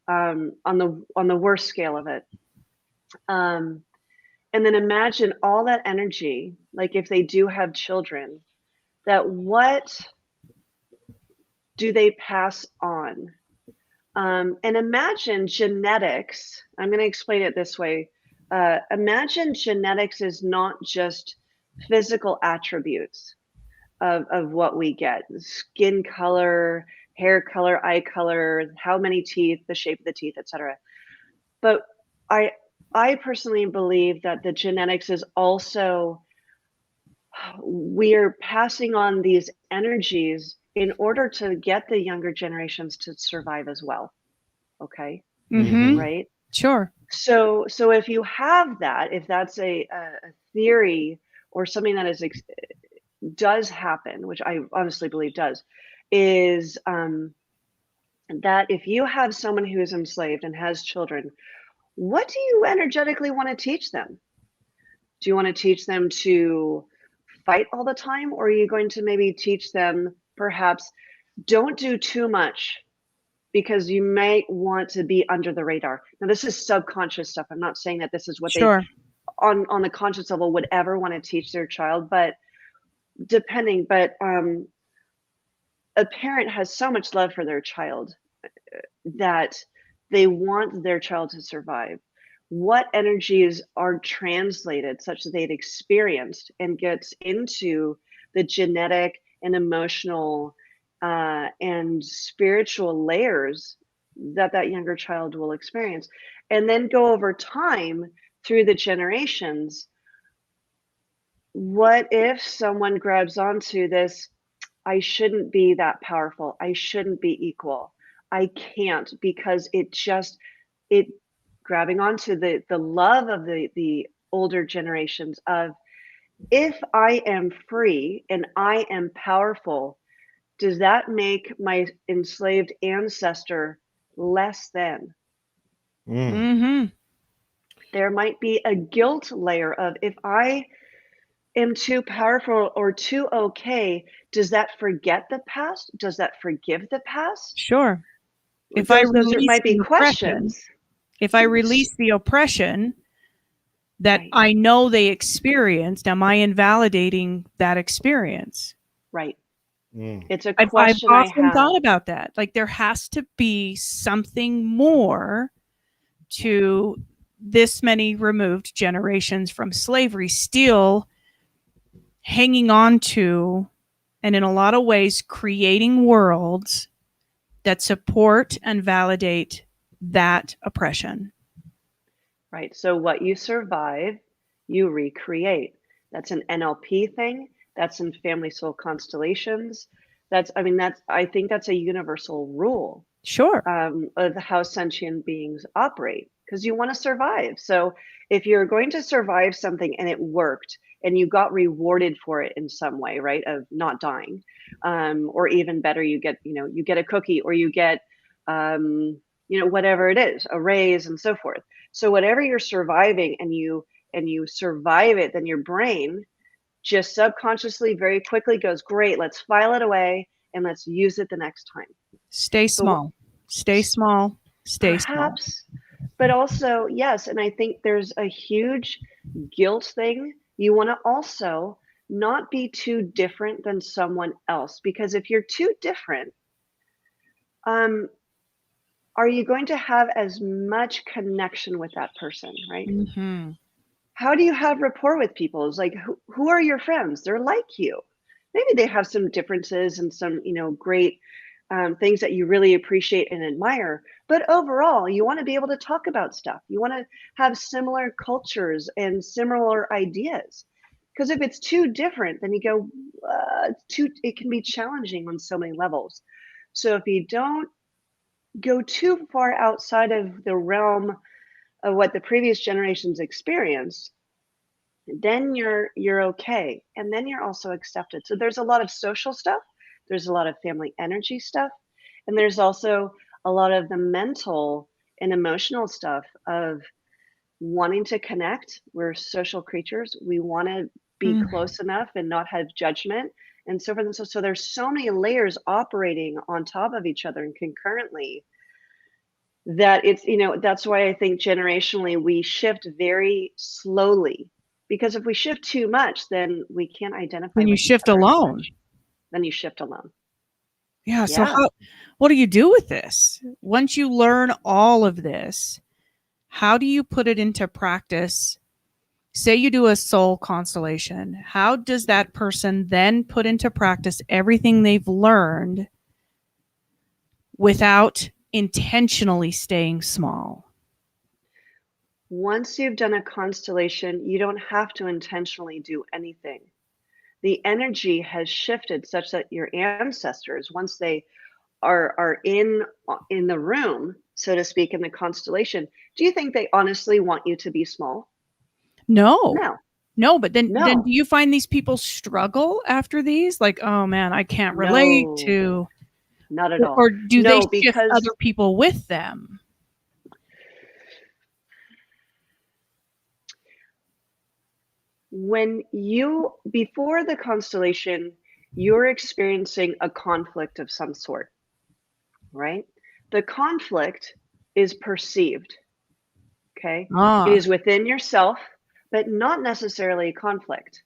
on the worst scale of it. And then imagine all that energy, like if they do have children, that what do they pass on? And imagine genetics. I'm going to explain it this way. Imagine genetics is not just physical attributes of what we get: skin color, hair color, eye color, how many teeth, the shape of the teeth, etc. But I personally believe that the genetics is also, we're passing on these energies in order to get the younger generations to survive as well. Okay. Mm-hmm. Right. Sure. So if you have that, if that's a theory or something that does happen, which I honestly believe does, is that if you have someone who is enslaved and has children, what do you energetically want to teach them? Do you want to teach them to fight all the time? Or are you going to maybe teach them, perhaps, don't do too much because you might want to be under the radar? Now, this is subconscious stuff. I'm not saying that this is what they, on the conscious level, would ever want to teach their child, but depending. But a parent has so much love for their child that They want their child to survive. What energies are translated such that they've experienced and gets into the genetic and emotional and spiritual layers that that younger child will experience, and then go over time through the generations. What if someone grabs onto this, I shouldn't be that powerful, I shouldn't be equal, I can't, because it grabbing onto the love of the older generations of, if I am free and I am powerful, does that make my enslaved ancestor less than? Mm. Mm-hmm. There might be a guilt layer of, if I am too powerful or too okay, does that forget the past? Does that forgive the past? Sure. If Those release might be the oppression, questions. if I release the oppression that Right. I know they experienced, am I invalidating that experience? Right. Mm. It's a I've question I often have. thought about that. Like, there has to be something more to this many removed generations from slavery still hanging on to, and in a lot of ways creating worlds that support and validate that oppression. Right. So what you survive, you recreate. That's an NLP thing. That's in family soul constellations. I think that's a universal rule Sure. of how sentient beings operate, because you want to survive. So if you're going to survive something and it worked and you got rewarded for it in some way, right, of not dying, or even better, you get a cookie, or you get whatever it is, a raise and so forth. So whatever you're surviving and you survive it, then your brain just subconsciously very quickly goes, great, let's file it away and let's use it the next time. Stay small. Stay small. Stay small. Perhaps, but also, yes, and I think there's a huge guilt thing. You want to also not be too different than someone else, because if you're too different, are you going to have as much connection with that person, right? Mm-hmm. How do you have rapport with people? It's like, who are your friends? They're like you. Maybe they have some differences and some, great things that you really appreciate and admire. But overall, you want to be able to talk about stuff. You want to have similar cultures and similar ideas. Because if it's too different, then you go, it can be challenging on so many levels. So if you don't go too far outside of the realm of what the previous generations experienced, then you're okay, and then you're also accepted. So there's a lot of social stuff, there's a lot of family energy stuff, and there's also a lot of the mental and emotional stuff of wanting to connect. We're social creatures, we want to be close enough and not have judgment and so forth. And so there's so many layers operating on top of each other and concurrently, that it's, that's why I think generationally we shift very slowly, because if we shift too much, then we can't identify When you with each shift other as alone. such. Then you shift alone. Yeah. So Yeah. what do you do with this? Once you learn all of this, how do you put it into practice? Say you do a soul constellation. How does that person then put into practice everything they've learned without intentionally staying small? Once you've done a constellation, you don't have to intentionally do anything. The energy has shifted such that your ancestors, once they are in the room, so to speak, in the constellation, do you think they honestly want you to be small? No. No. No, but then No. do you find these people struggle after these? Like, oh man, I can't relate No. to. Not at all. Or do No, they shift because other people with them? before the constellation, you're experiencing a conflict of some sort, right? The conflict is perceived, okay? Ah, It is within yourself, but not necessarily a conflict.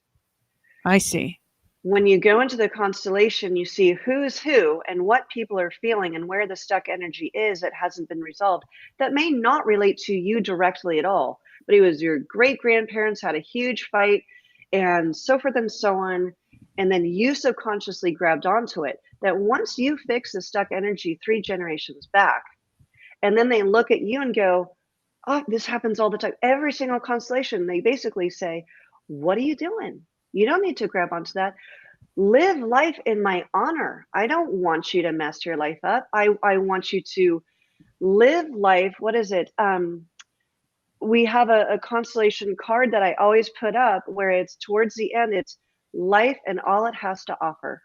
I see. When you go into the constellation, you see who's who and what people are feeling and where the stuck energy is that hasn't been resolved. That may not relate to you directly at all, but it was your great grandparents had a huge fight and so forth and so on. And then you subconsciously grabbed onto it. That once you fix the stuck energy 3 generations back, and then they look at you and go, oh, this happens all the time. Every single constellation, they basically say, what are you doing? You don't need to grab onto that. Live life in my honor. I don't want you to mess your life up. I want you to live life. What is it? We have a constellation card that I always put up where it's towards the end, it's life and all it has to offer.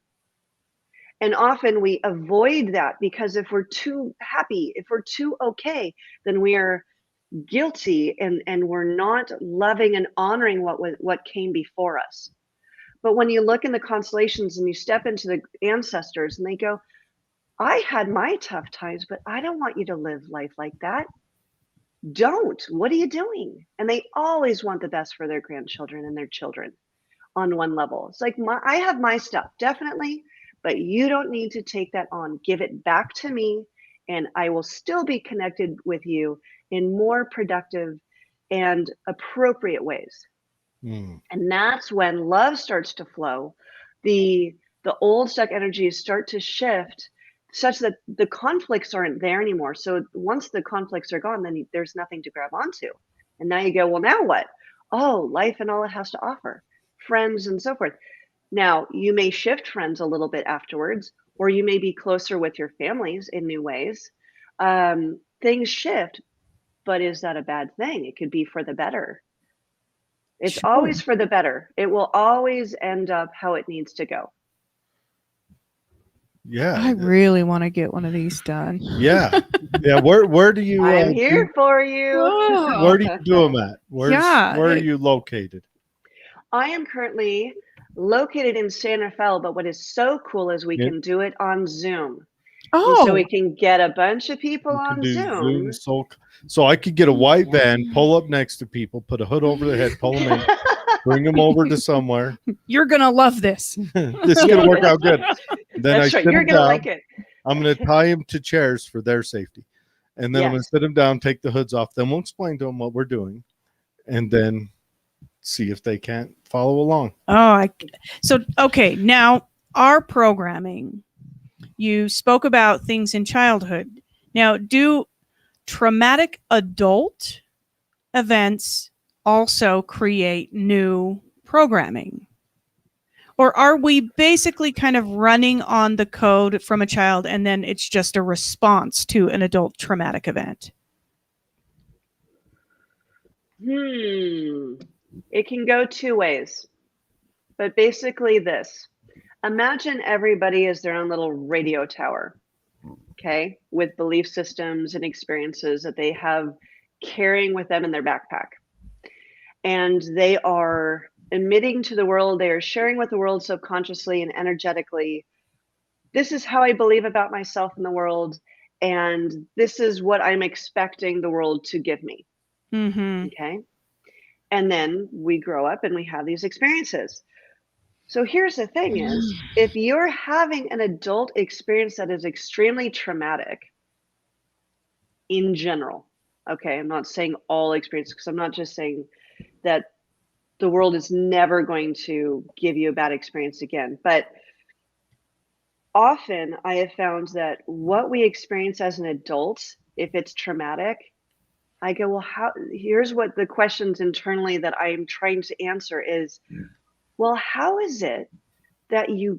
And often we avoid that because if we're too happy, if we're too okay, then we are guilty and we're not loving and honoring what came before us. But when you look in the constellations and you step into the ancestors and they go, I had my tough times, but I don't want you to live life like that. Don't. What are you doing? And they always want the best for their grandchildren and their children on one level. It's like, I have my stuff, definitely, but you don't need to take that on. Give it back to me, and I will still be connected with you in more productive and appropriate ways. And that's when love starts to flow. The old stuck energies start to shift such that the conflicts aren't there anymore. So once the conflicts are gone, then there's nothing to grab onto. And now you go, well, now what? Oh, life and all it has to offer, friends and so forth. Now, you may shift friends a little bit afterwards, or you may be closer with your families in new ways. Things shift, but is that a bad thing? It could be for the better. It's Sure. always for the better. It will always end up how it needs to go. Yeah. I really want to get one of these done. Yeah. Yeah. Where do you? I'm here for you. Where do you do them at? Where are you located? I am currently located in San Rafael, but what is so cool is we can do it on Zoom. Oh, and so we can get a bunch of people on Zoom. So I could get a white van, pull up next to people, put a hood over their head, pull them in, bring them over to somewhere. You're gonna love this. This is gonna work out good. Then That's right. You're gonna like it. I'm gonna tie them to chairs for their safety, and then I'm gonna sit them down, take the hoods off. Then we'll explain to them what we're doing, and then see if they can't follow along. Oh, okay. Now our programming. You spoke about things in childhood. Now, do traumatic adult events also create new programming? Or are we basically kind of running on the code from a child and then it's just a response to an adult traumatic event? It can go 2 ways. But basically this. Imagine everybody is their own little radio tower, okay, with belief systems and experiences that they have carrying with them in their backpack. And they are emitting to the world, they are sharing with the world subconsciously and energetically. This is how I believe about myself in the world, and this is what I'm expecting the world to give me. Okay. And then we grow up and we have these experiences. So here's the thing is, if you're having an adult experience that is extremely traumatic in general, okay, I'm not saying all experiences, because I'm not just saying that the world is never going to give you a bad experience again, but often I have found that what we experience as an adult, if it's traumatic, I go, well, here's what the questions internally that I'm trying to answer is, well, how is it that you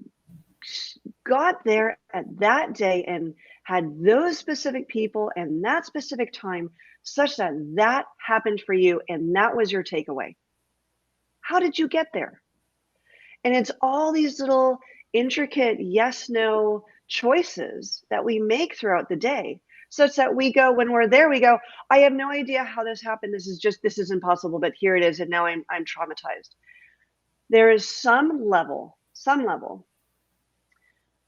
got there at that day and had those specific people and that specific time such that that happened for you and that was your takeaway? How did you get there? And it's all these little intricate yes, no choices that we make throughout the day, such that we go, when we're there, we go, I have no idea how this happened. This is impossible, but here it is. And now I'm traumatized. There is some level,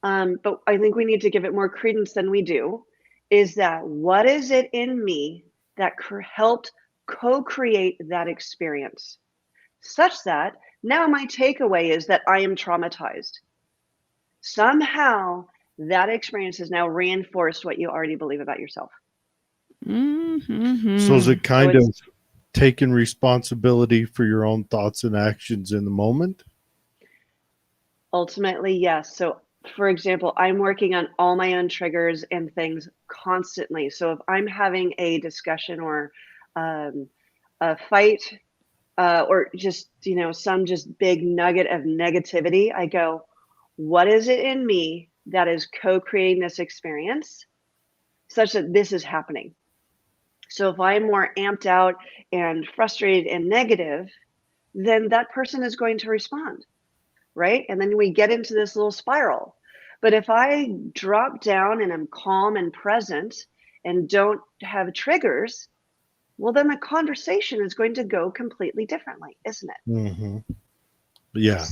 but I think we need to give it more credence than we do, is that what is it in me that helped co-create that experience, such that Now my takeaway is that I am traumatized. Somehow that experience has now reinforced what you already believe about yourself. Mm-hmm. So is it So kind of it's taking responsibility for your own thoughts and actions in the moment? ultimately, yes. So for example, I'm working on all my own triggers and things constantly. So if I'm having a discussion or a fight, or just, some just big nugget of negativity, I go, what is it in me that is co-creating this experience such that this is happening? So if I'm more amped out and frustrated and negative, then that person is going to respond, right? And then we get into this little spiral. But if I drop down and I'm calm and present and don't have triggers, well, then the conversation is going to go completely differently, isn't it? Mm-hmm. Yeah.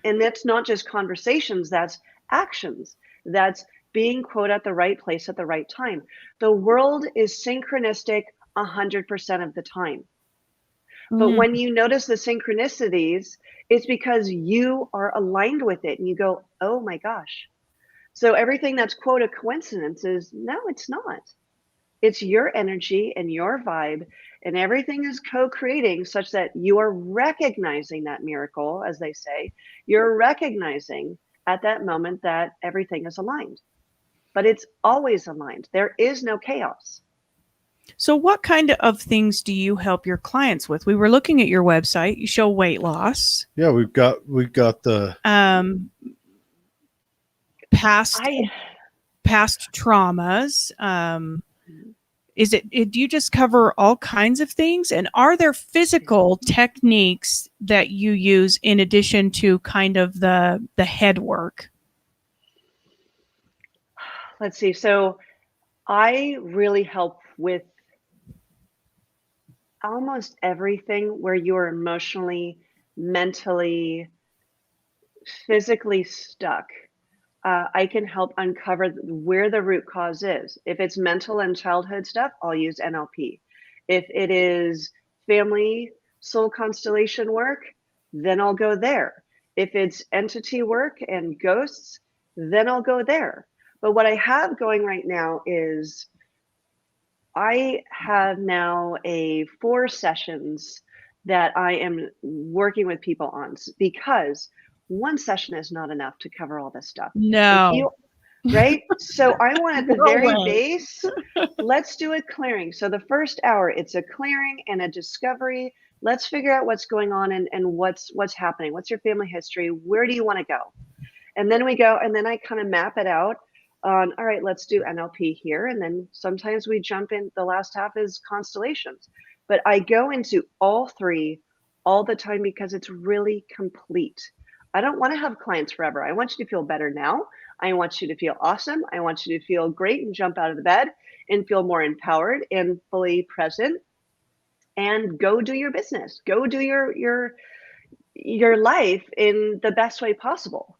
And that's not just conversations, that's actions. That's being, quote, at the right place at the right time. The world is synchronistic 100% of the time. But when you notice the synchronicities, it's because you are aligned with it and you go, oh my gosh. So everything that's, quote, a coincidence is, no, it's not. It's your energy and your vibe, and everything is co-creating such that you are recognizing that miracle, as they say. You're recognizing at that moment that everything is aligned, but it's always aligned. There is no chaos. So what kind of things do you help your clients with? We were looking at your website. You show weight loss, Yeah, we've got the past I traumas. Do you just cover all kinds of things? And are there physical techniques that you use in addition to kind of the head work? let's see. So I really help with almost everything where you are emotionally, mentally, physically stuck. I can help uncover where the root cause is. If it's mental and childhood stuff, I'll use NLP. If it is family soul constellation work, then I'll go there. If it's entity work and ghosts, then I'll go there. But what I have going right now is I have now a 4 sessions that I am working with people on because one session is not enough to cover all this stuff. If No. you right? So I want at the No very way. base, let's do a clearing. So the first hour, it's a clearing and a discovery. Let's figure out what's going on and what's happening. What's your family history? Where do you want to go? And then we go, and then I kind of map it out on, all right, let's do NLP here. And then sometimes we jump in, the last half is constellations. But I go into all 3 all the time because it's really complete. I don't want to have clients forever. I want you to feel better now. I want you to feel awesome. I want you to feel great and jump out of the bed and feel more empowered and fully present and go do your business. Go do your life in the best way possible.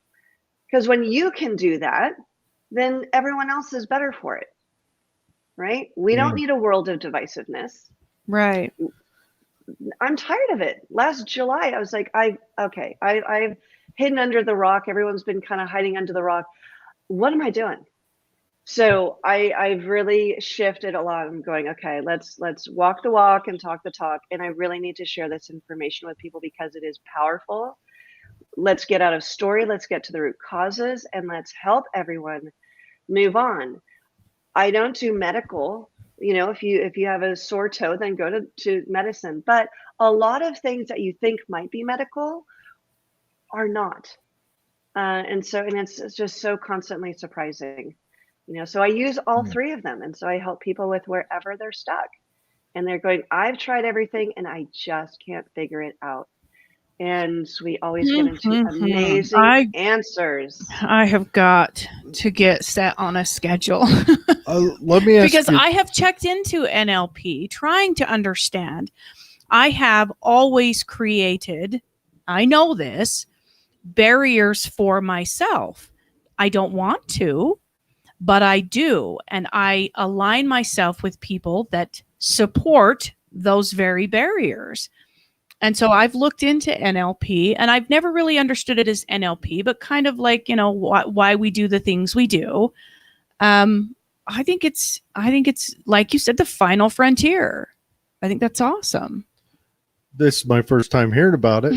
Because when you can do that, then everyone else is better for it, right? We don't need a world of divisiveness. Right. I'm tired of it. Last July, I was like, I've hidden under the rock. Everyone's been kind of hiding under the rock. What am I doing? So I've really shifted a lot. I'm going, okay, let's walk the walk and talk the talk. And I really need to share this information with people because it is powerful. Let's get out of story. Let's get to the root causes and let's help everyone move on. I don't do medical. If you have a sore toe, then go to medicine. But a lot of things that you think might be medical are not. And it's just so constantly surprising. So I use all 3 of them. And so I help people with wherever they're stuck. And they're going, I've tried everything and I just can't figure it out. And we always get into amazing answers. I have got to get set on a schedule. Let me ask because you. I have checked into NLP trying to understand. I have always created, I know this, barriers for myself. I don't want to, but I do. And I align myself with people that support those very barriers. And so I've looked into NLP, and I've never really understood it as NLP, but kind of like, why we do the things we do. I think it's like you said, the final frontier. I think that's awesome. This is my first time hearing about it.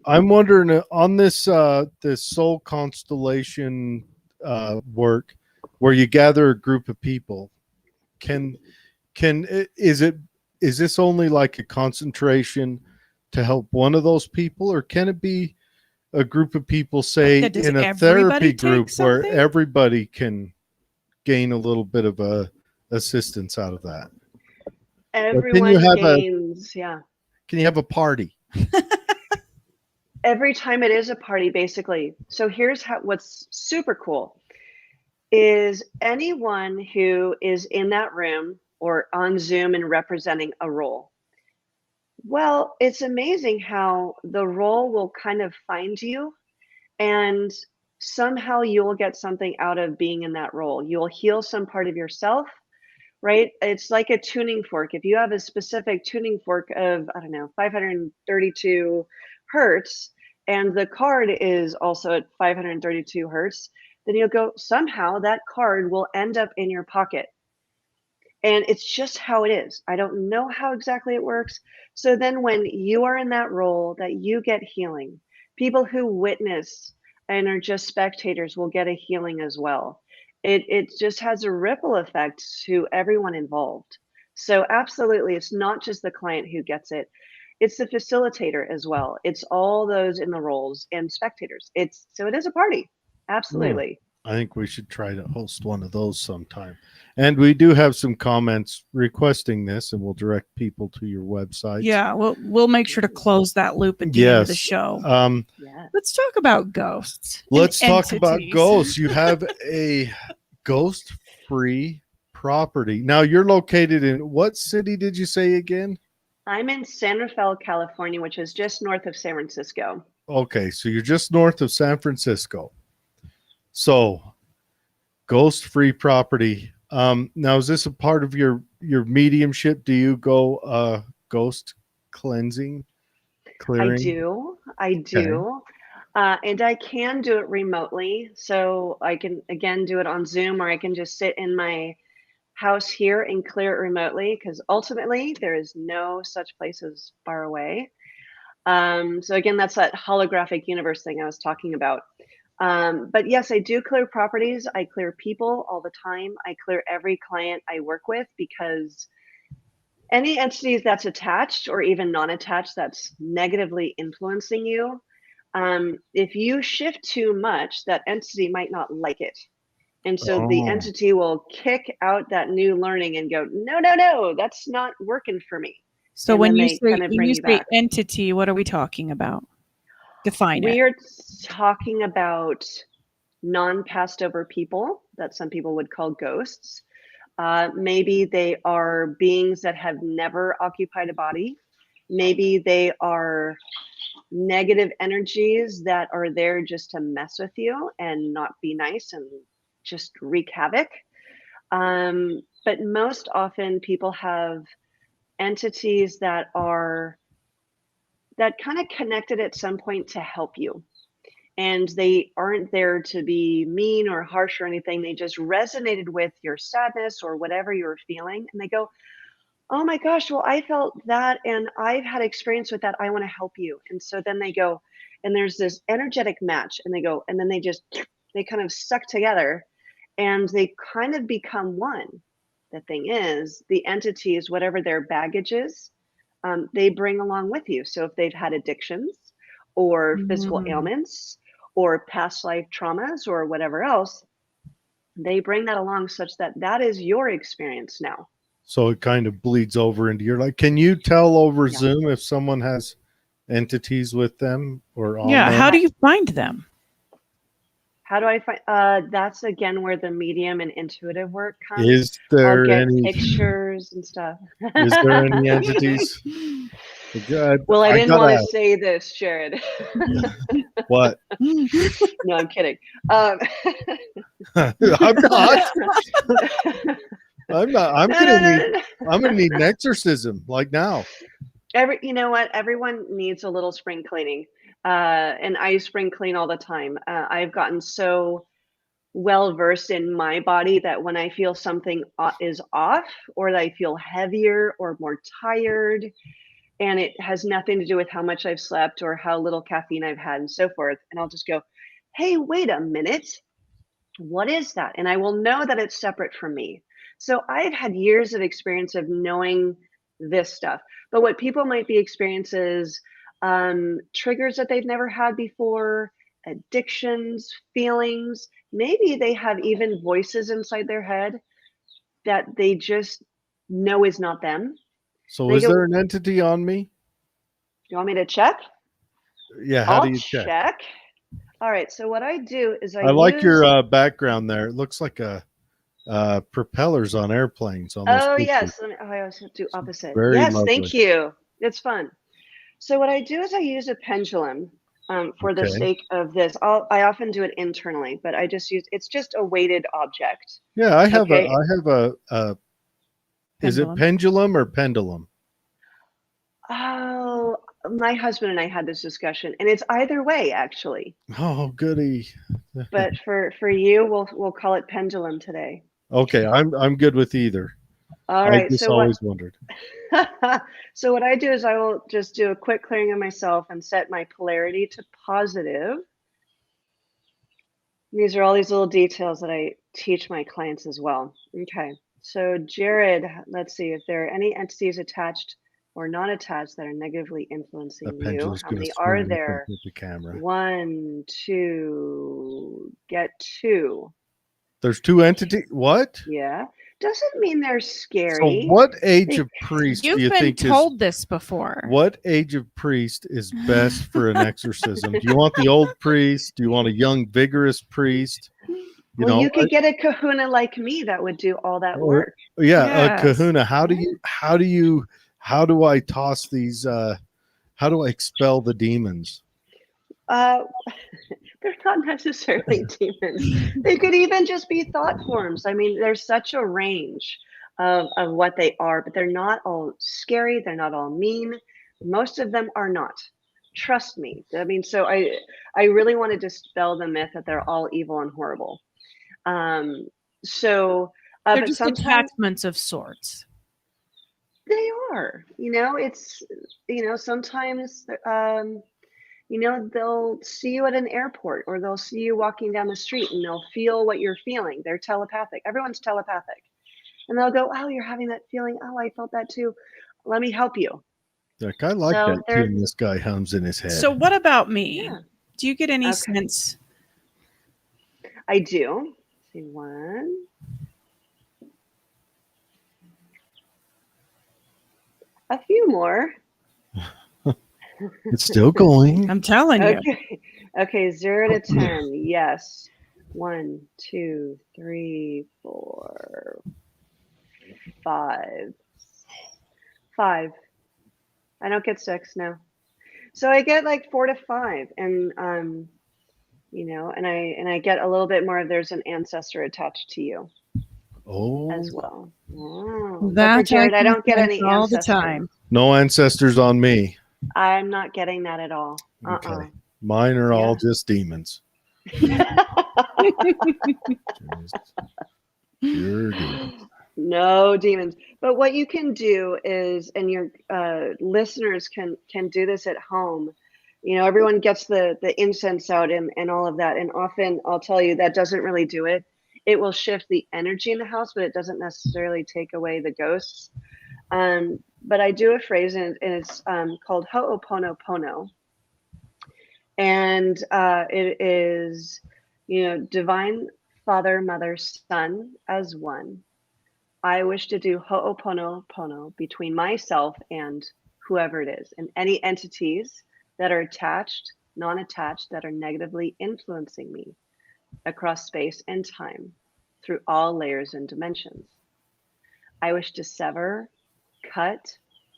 I'm wondering on this this soul constellation work, where you gather a group of people, is this only like a concentration to help one of those people, or can it be a group of people, say in a therapy group, where everybody can gain a little bit of assistance out of that? Everyone gains, yeah. Can you have a party? Every time it is a party, basically. So here's what's super cool is anyone who is in that room or on Zoom and representing a role. Well, it's amazing how the role will kind of find you, and somehow you'll get something out of being in that role. You'll heal some part of yourself, right? It's like a tuning fork. If you have a specific tuning fork of, I don't know, 532 hertz, and the card is also at 532 hertz, then you'll go, somehow that card will end up in your pocket. And it's just how it is. I don't know how exactly it works. So then when you are in that role, that you get healing. People who witness and are just spectators will get a healing as well. It just has a ripple effect to everyone involved. So absolutely, it's not just the client who gets it. It's the facilitator as well. It's all those in the roles and spectators. So it is a party. Absolutely. I think we should try to host one of those sometime. And we do have some comments requesting this, and we'll direct people to your website. Yeah, we'll make sure to close that loop at the end of the show. Let's talk about ghosts. Let's talk about ghosts. You have a ghost-free property. Now, you're located in what city did you say again? I'm in San Rafael, California, which is just north of San Francisco. Okay, so you're just north of San Francisco. So, ghost-free property. Now, is this a part of your mediumship? Do you go ghost cleansing, clearing? I do. Okay. And I can do it remotely. So I can, again, do it on Zoom, or I can just sit in my house here and clear it remotely, because ultimately there is no such place as far away. So again, that's that holographic universe thing I was talking about. But yes, I do clear properties. I clear people all the time. I clear every client I work with, because any entities that's attached or even non-attached that's negatively influencing you, if you shift too much, that entity might not like it. And so the entity will kick out that new learning and go, no, that's not working for me. So when you say entity, what are we talking about? Define it. We are talking about non-passed over people that some people would call ghosts. Maybe they are beings that have never occupied a body. Maybe they are negative energies that are there just to mess with you and not be nice and just wreak havoc. But most often people have entities that kind of connected at some point to help you. And they aren't there to be mean or harsh or anything. They just resonated with your sadness or whatever you were feeling. And they go, oh my gosh, well, I felt that and I've had experience with that. I want to help you. And so then they go, and there's this energetic match, and they go, and then they kind of suck together and they kind of become one. The thing is, the entities, whatever their baggage is, they bring along with you. So if they've had addictions or physical ailments or past life traumas or whatever else, they bring that along such that is your experience now. So it kind of bleeds over into your life. Can you tell over Zoom if someone has entities with them or on them? How do you find them? How do I find? That's again where the medium and intuitive work comes. Is there any pictures and stuff? Is there any entities? Well, I didn't want to say this, Jared. What? No, I'm kidding. I'm not. I'm not. I'm gonna need an exorcism like now. You know what? Everyone needs a little spring cleaning. And I spring clean all the time. I've gotten so well versed in my body that when I feel something is off, or that I feel heavier or more tired, and it has nothing to do with how much I've slept or how little caffeine I've had and so forth, and I'll just go, hey, wait a minute, what is that? And I will know that it's separate from me. So I've had years of experience of knowing this stuff. But what people might be experiencing is triggers that they've never had before, addictions, feelings. Maybe they have even voices inside their head that they just know is not them. So They is go, there an entity on me? you want me to check? Yeah, how do I'll you check? check. All right. So what I do is I like use. your background there. It looks like propellers on airplanes almost. Oh, pictures. yes. I always have to do opposite. Very Yes, lovely. thank you. It's fun. So what I do is I use a pendulum for the Okay. sake of this. I often do it internally, but I just use, it's just a weighted object. Yeah, I have Okay. is it Pendulum. pendulum or pendulum? Oh, my husband and I had this discussion, and it's either way, actually. Oh, goody. But for you, we'll call it pendulum today. Okay, I'm good with either. All I right. just So always wondered. so what I do is I will just do a quick clearing of myself and set my polarity to positive. These are all these little details that I teach my clients as well. Okay, so Jared, let's see if there are any entities attached or not attached that are negatively The influencing you. pendulum's How going to many swing are up there? with the camera. 1, 2, get 2. There's two entities. What? Yeah, doesn't mean they're So scary. what age of priest do You've you been think told this before. what age of priest is best for an exorcism? Do you want the old priest? Do you want a young, vigorous priest? Well, you could get a kahuna like me that would do all that work. Yeah, a Yes. kahuna. How do I toss these? How do I expel the demons? They're not necessarily demons. They could even just be thought forms. I mean, there's such a range of what they are, but they're not all scary. They're not all mean. Most of them are not. Trust me. I mean, so I really want to dispel the myth that they're all evil and horrible. So, They're but just sometimes attachments of sorts. they are. Sometimes they'll see you at an airport, or they'll see you walking down the street and they'll feel what you're feeling. They're telepathic. Everyone's telepathic. And they'll go, oh, you're having that feeling. Oh, I felt that too. Let me help you. Like, I like So that tune this guy hums in his head. So what about me? Yeah. Do you get any Okay. sense? I do. See, 1. A few more. It's still going. I'm telling you. Okay, 0 to 10. Yes. 1, 2, 3, 4, 5. 5. I don't get 6, no. So I get like 4 to 5, and and I get a little bit more of there's an ancestor attached to you as well. Oh. But for Jared, I don't get any all the ancestors. time. No ancestors on me. I'm not getting that at all. Okay. Mine are all just demons. Pure demons. No demons. But what you can do is, and your listeners can do this at home. Everyone gets the incense out and all of that. And often I'll tell you that doesn't really do it. It will shift the energy in the house, but it doesn't necessarily take away the ghosts. But I do a phrase, and it's called Ho'oponopono. And it is, Divine Father, Mother, Son as one. I wish to do Ho'oponopono between myself and whoever it is, and any entities that are attached, non-attached, that are negatively influencing me across space and time through all layers and dimensions. I wish to sever, cut,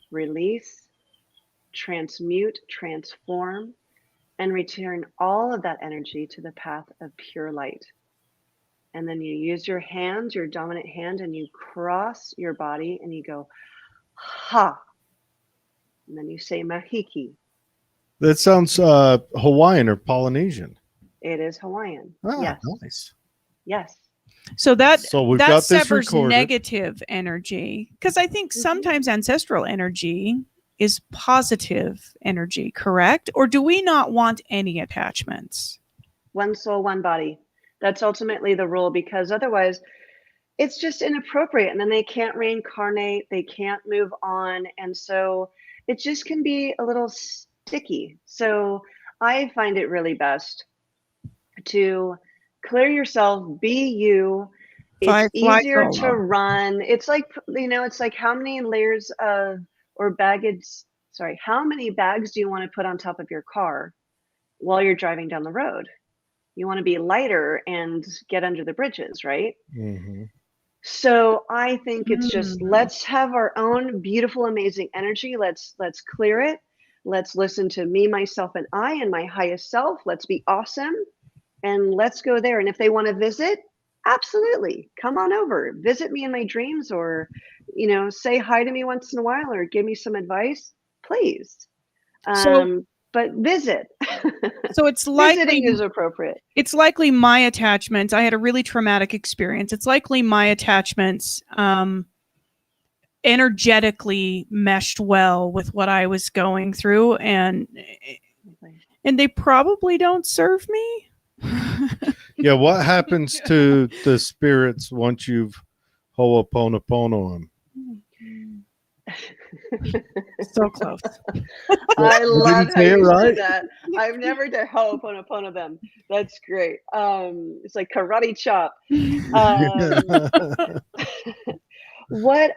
release, transmute, transform, and return all of that energy to the path of pure light. And then you use your hand, your dominant hand, and you cross your body and you go, ha. And then you say mahiki. That sounds Hawaiian or Polynesian. It is Hawaiian. Ah, Yes. nice. Yes. So that we've that got this severs recorded. negative energy, because I think Mhm. sometimes ancestral energy is positive energy, correct? Or do we not want any attachments? One soul, one body. That's ultimately the rule, because otherwise it's just inappropriate, and then they can't reincarnate, they can't move on, and so it just can be a little sticky. So I find it really best to clear yourself, be you. It's Fly easier to solo. run. It's like, it's like how many layers of or baggage, sorry, how many bags do you want to put on top of your car while you're driving down the road? You want to be lighter and get under the bridges, right? Mm-hmm. So I think it's just, Mm. let's have our own beautiful, amazing energy. Let's clear it. Let's listen to me, myself, and I, and my highest self. Let's be awesome, and let's go there. And if they want to visit, absolutely, come on over, visit me in my dreams, or say hi to me once in a while, or give me some advice, please. So But visit. so it's Visiting likely is appropriate. it's likely my attachments. I had a really traumatic experience. It's likely my attachments energetically meshed well with what I was going through, and they probably don't serve me. Yeah, what happens to the spirits once you've ho'oponopono them? So close. I love how you right? said that. I've never done ho'oponopono them. That's great. It's like karate chop. What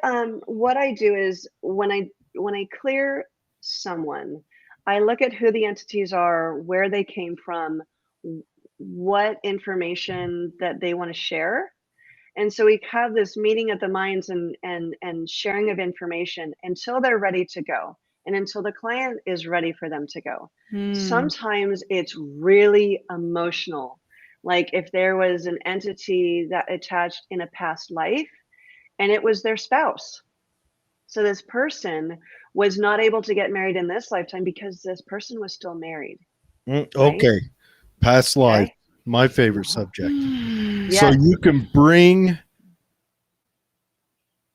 I do is when I clear someone, I look at who the entities are, where they came from, what information that they want to share. And so we have this meeting of the minds and sharing of information until they're ready to go, and until the client is ready for them to go. Sometimes it's really emotional. Like if there was an entity that attached in a past life and it was their spouse. So this person was not able to get married in this lifetime because this person was still married. Okay. Past life. Okay. My favorite subject. Yes. So you can bring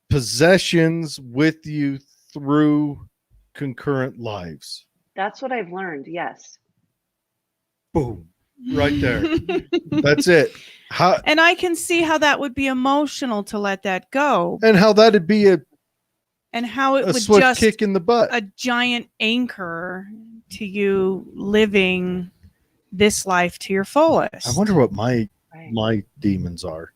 possessions with you through concurrent lives. That's what I've learned. Yes. Boom. Right there. That's it. How, And I can see how that would be emotional to let that go, and how that'd be and how it a would swift just kick in the butt. a giant anchor to you living this life to your fullest. I wonder what my Right. demons are.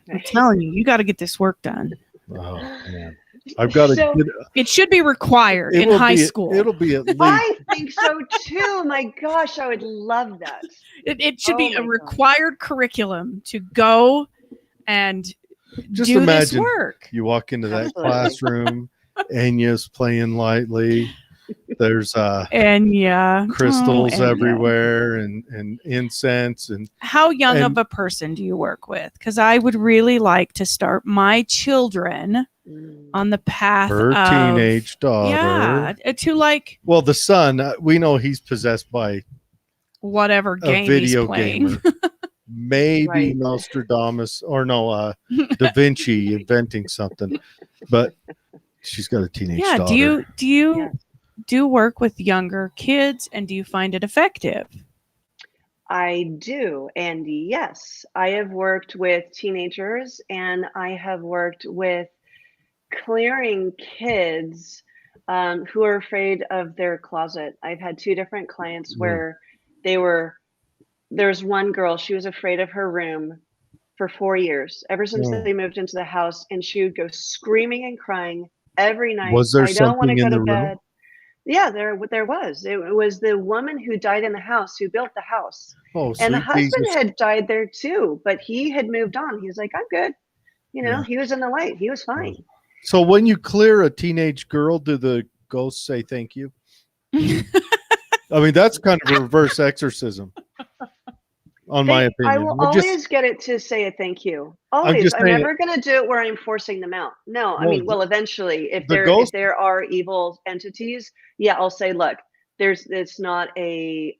I'm telling you, you got to get this work done. Oh man. I've got to So- get It should be required in high school. It'll be at least I think so too. My gosh, I would love that. It should be Oh a my required curriculum to go and just do this imagine work. you walk into that Absolutely. classroom, Enya's playing lightly. There's Enya. crystals Enya. everywhere and incense and How young and- of a person do you work with? Because I would really like to start my children on the path her of teenage daughter. Yeah, to like Well, the son, we know he's possessed by whatever a game video he's playing. gamer. Maybe Right. Nostradamus or Da Vinci inventing something, but she's got a teenage Yeah. daughter. Do you Yes. do work with younger kids, and do you find it effective? I do. And yes, I have worked with teenagers, and I have worked with clearing kids who are afraid of their closet. I've had two different clients where there's one girl, she was afraid of her room for 4 years, ever since they moved into the house, and she would go screaming and crying every night. Was there I don't want to something go in to the bed. room? Yeah, there was. It was the woman who died in the house who built the house. Oh, And the sweet husband Jesus. had died there too, but he had moved on. He was like, I'm good. Yeah. He was in the light. He was fine. So when you clear a teenage girl, do the ghosts say thank you? I mean, that's kind of a reverse exorcism. on my I opinion. will We're just, always get it to say a thank you. I'm Always. just I'm saying, never going to do it where I'm forcing them out. No, I well, mean, well, eventually, if the there ghost, are evil entities, yeah, I'll say, look, it's not a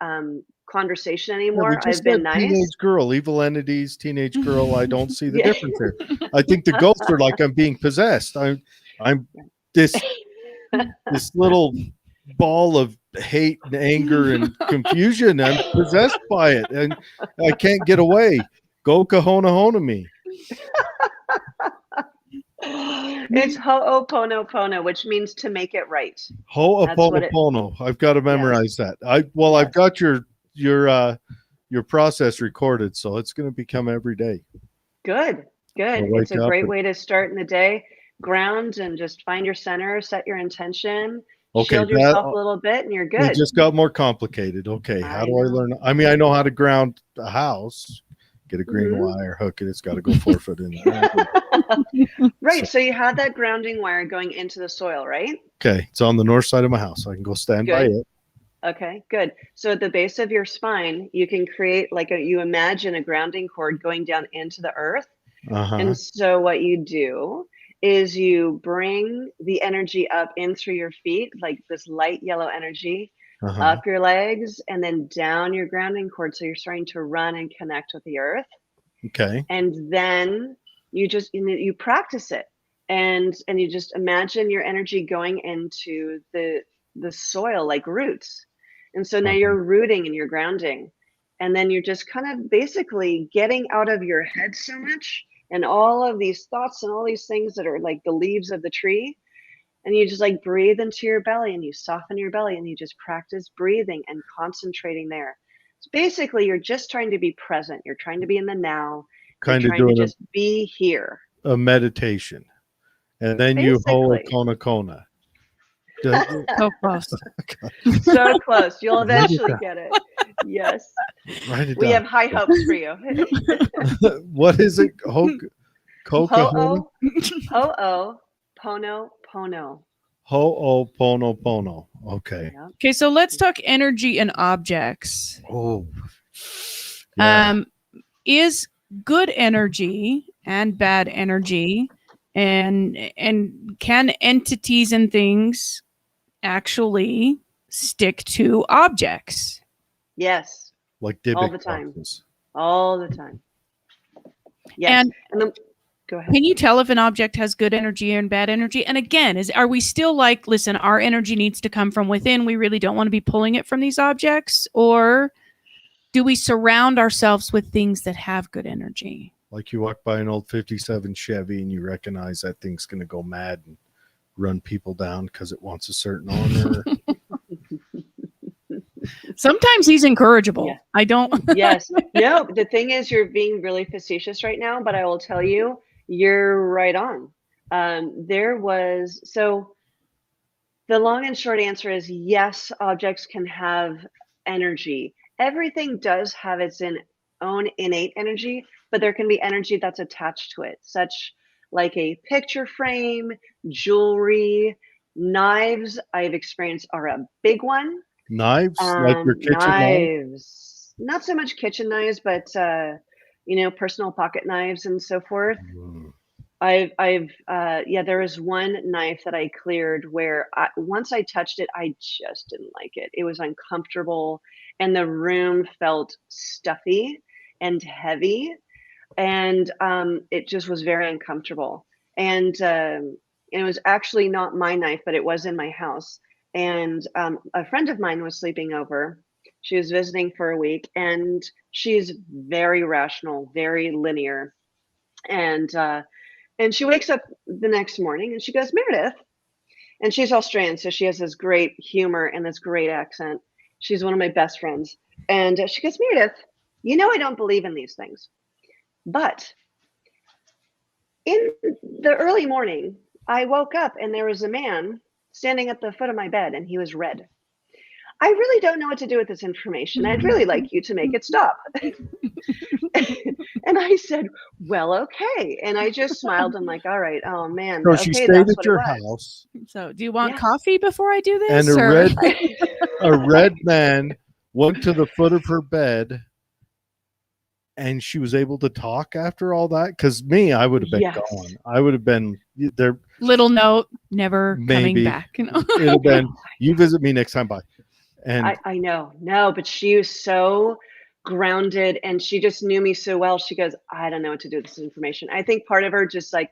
conversation yeah, we anymore. just I've said been nice. teenage girl, evil entities, teenage girl. I don't see the Yeah. difference there. I think the ghosts are like I'm being possessed. I'm this little ball of hate and anger and confusion. I'm possessed by it, and I can't get away. Go kahona hona me. It's ho'oponopono, which means to make it right. That's what it. Ho'oponopono. I've got to Yes. memorize that. I've Yes. got your process recorded, so it's going to become every day. Good. I'll Good. wake It's a up great and- way to start in the day. Ground and just find your center, set your intention, Okay, shield yourself a little bit, and you're It good. just got more complicated. Okay, how I do I know. learn? I mean, I know how to ground a house. Get a green Mhm. wire, hook it. It's got to go 4 foot in there. Right. So you have that grounding wire going into the soil, right? Okay, it's on the north side of my house. I can go stand by Good. it. Okay, good. So at the base of your spine, you can create you imagine a grounding cord going down into the earth. Uh-huh. And so what you do is you bring the energy up in through your feet, like this light yellow energy, Uh-huh. up your legs, and then down your grounding cord. So you're starting to run and connect with the earth. Okay. And then you practice it, and you just imagine your energy going into the soil like roots. And so now Uh-huh. you're rooting and you're grounding, and then you're just kind of basically getting out of your head so much and all of these thoughts and all these things that are like the leaves of the tree, and you just like breathe into your belly and you soften your belly and you just practice breathing and concentrating there. So basically you're just trying to be present, you're trying to be in the now, you're Kind of trying to doing just be here. a meditation. And then you Basically. ho'oponopono kona. So close. So close. You'll eventually get it. Yes. Write it We down. have high hopes for you. What is it? Kokahona? Ho'oponopono. Ho'oponopono. Okay. Yeah. Okay, so let's talk energy and objects. Oh. Yeah. Is good energy and bad energy, and can entities and things actually stick to objects? Yes. Like All Dybbuk the time. boxes. All the time. Yes. And then, go ahead. Can you tell if an object has good energy and bad energy? And again, are we still like, listen, our energy needs to come from within, we really don't want to be pulling it from these objects? Or do we surround ourselves with things that have good energy? Like you walk by an old 57 Chevy and you recognize that thing's going to go mad and run people down because it wants a certain owner. Sometimes he's incorrigible. Yeah. I don't. Yes. No, the thing is, you're being really facetious right now, but I will tell you, you're right on. So the long and short answer is yes, objects can have energy. Everything does have its own innate energy, but there can be energy that's attached to it, such like a picture frame, jewelry, knives. I've experienced are a big one. Knives? Like your kitchen knife? Knives. Not so much kitchen knives, but personal pocket knives and so forth. There was one knife that I cleared where once I touched it, I just didn't like it. It was uncomfortable, and the room felt stuffy and heavy, and it just was very uncomfortable. And it was actually not my knife, but it was in my house. And a friend of mine was sleeping over. She was visiting for a week, and she's very rational, very linear. And she wakes up the next morning and she goes, Meredith. And she's Australian, so she has this great humor and this great accent. She's one of my best friends. And she goes, Meredith, I don't believe in these things. But in the early morning, I woke up and there was a man standing at the foot of my bed, and he was red. I really don't know what to do with this information. I'd really like you to make it stop. And I said, well, okay. And I just smiled. I'm like, all right. Oh, man. So okay, she stayed that's at what your it was. house, So do you want Yes. coffee before I do this? and or- a red man went to the foot of her bed and she was able to talk after all that. Because me, I would have been Yes. gone. I would have been there. Little note, never coming Maybe. back. You know? It'd have been, you visit me next time. Bye. And I know. No, but she was so grounded and she just knew me so well. She goes, I don't know what to do with this information. I think part of her just like,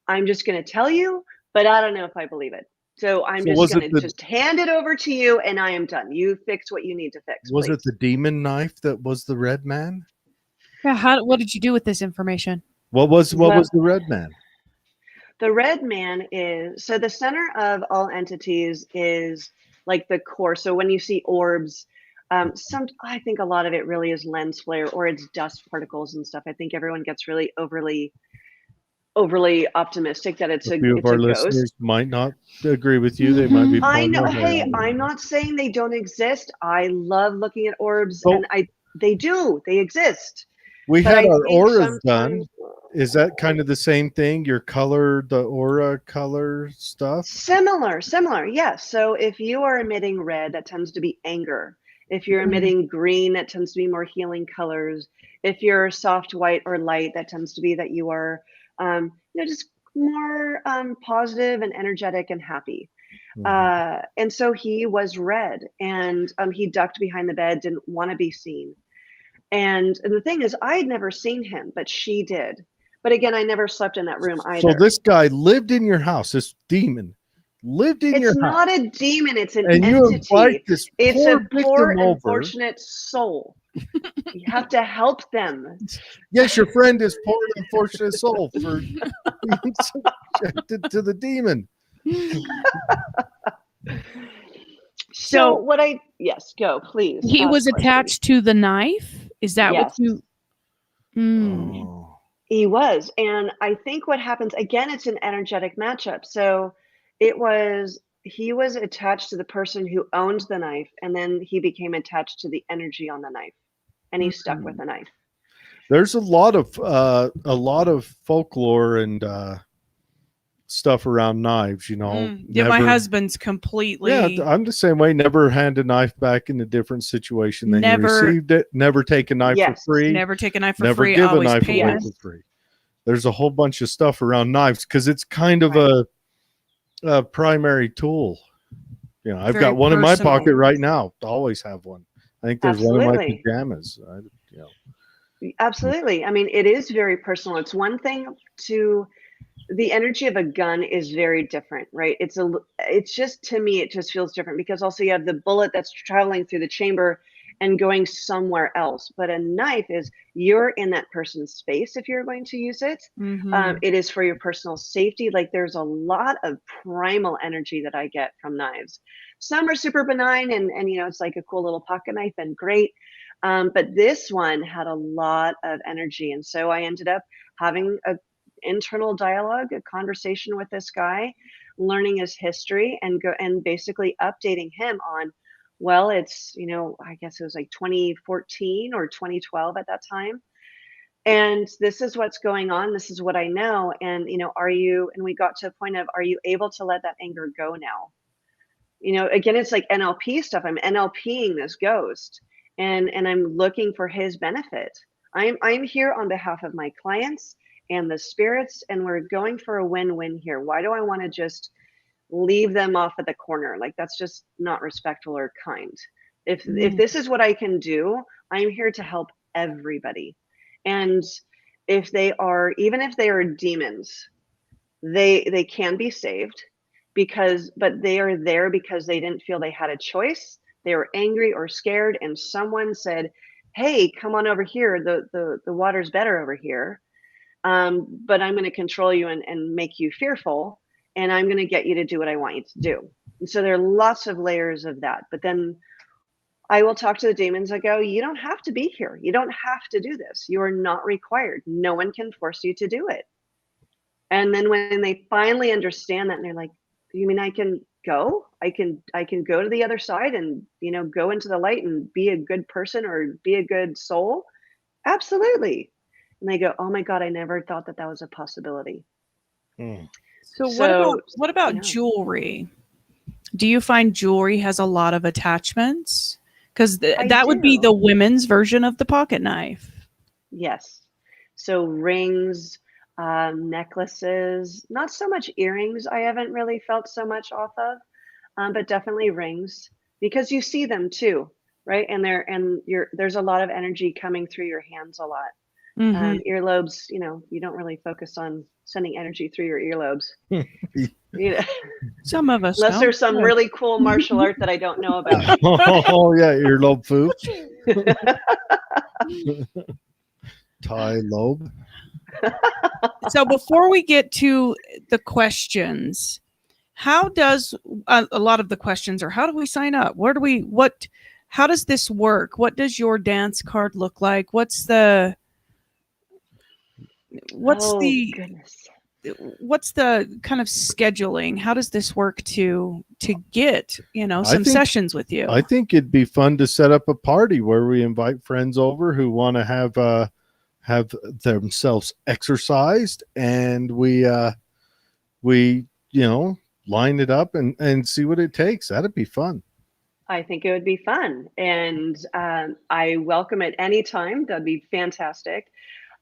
I'm just going to tell you, but I don't know if I believe it. So I'm So just was going it to the- just hand it over to you and I am done. You fix what you need to fix. was please. it the demon knife that was the red man? Yeah. What did you do with this information? What was Well- the red man? The red man is, so the center of all entities is like the core. So when you see orbs, I think a lot of it really is lens flare or it's dust particles and stuff. I think everyone gets really overly optimistic that it's A a few of our ghost. listeners might not agree with you. They might be. I pulling know. their hair Hey, out. I'm not saying they don't exist. I love looking at orbs, So- and they do. They exist. We But had I our think auras done. sometimes- Is that kind of the same thing? Your color, the aura color stuff? Similar. Yes. So if you are emitting red, that tends to be anger. If you're emitting green, that tends to be more healing colors. If you're soft white or light, that tends to be that you are, just more positive and energetic and happy. Mhm. And so he was red, and he ducked behind the bed, didn't want to be seen. And the thing is, I had never seen him, but she did. But again, I never slept in that room either. So this guy lived in your house. This demon lived in your It's house. not a demon, it's an And you entity. invite this It's poor a poor, victim over. unfortunate soul. You have to help them. Yes, your friend is poor and unfortunate soul for being subjected to the demon. So yes, go, please. He ask was questions. attached to the knife. Is that what Yes. you? Oh. He was. And I think what happens, again, it's an energetic matchup. So he was attached to the person who owned the knife, and then he became attached to the energy on the knife, and he stuck with the knife. There's a lot of folklore and stuff around knives, Yeah, my husband's completely. Yeah, I'm the same way. Never hand a knife back in a different situation than Never- you received it. Never take a knife Yes. for free. Never take a knife for Never free. give a Always knife pay away it. for free. There's a whole bunch of stuff around knives because it's kind of a primary tool. I've Very got one in my personal. pocket right now. Always have one. I think there's one in my Absolutely. pajamas. Absolutely. I mean, it is very personal. It's one thing the energy of a gun is very different, right? It's just, to me, it just feels different because also you have the bullet that's traveling through the chamber and going somewhere else. But a knife is, you're in that person's space if you're going to use it. Mhm. It is for your personal safety. Like, there's a lot of primal energy that I get from knives. Some are super benign and it's like a cool little pocket knife and great. But this one had a lot of energy. And so I ended up having a internal dialogue, a conversation with this guy, learning his history and basically updating him on, well, it's, I guess it was like 2014 or 2012 at that time. And this is what's going on. This is what I know. And, and we got to a point of, are you able to let that anger go now? Again, it's like NLP stuff. I'm NLPing this ghost and I'm looking for his benefit. I'm here on behalf of my clients and the spirits, and we're going for a win-win here. Why do I want to just leave them off at the corner? Like, that's just not respectful or kind. If this is what I can do, I'm here to help everybody. And even if they are demons, they can be saved but they are there because they didn't feel they had a choice. They were angry or scared, and someone said, hey, come on over here. The water's better over here. But I'm going to control you and make you fearful, and I'm going to get you to do what I want you to do. And so there are lots of layers of that. But then I will talk to the demons. I go, you don't have to be here. You don't have to do this. You are not required. No one can force you to do it. And then when they finally understand that, and they're like, you mean I can go? I can go to the other side and, go into the light and be a good person or be a good soul? Absolutely. And they go, oh my God, I never thought that was a possibility. So So, what about yeah. jewelry? Do you find jewelry has a lot of attachments? Because I that would be do. the women's version of the pocket knife. Yes. So rings, necklaces, not so much earrings. I haven't really felt so much off of, but definitely rings because you see them too, right? And there's a lot of energy coming through your hands a lot. Mhm. Earlobes, you don't really focus on sending energy through your earlobes. You know, Some of us unless don't. there's some Good. really cool martial art that I don't know about. Oh yeah, earlobe foo. Tie lobe. So before we get to the questions, how does a lot of the questions are, how do we sign up? How does this work? What does your dance card look like? What's Oh, the goodness. what's the kind of scheduling? How does this work to get, I some think- sessions with you? I think it'd be fun to set up a party where we invite friends over who want to have themselves exercised, and we line it up and see what it takes. That'd be fun. I think it would be fun, and I welcome it anytime. That'd be fantastic.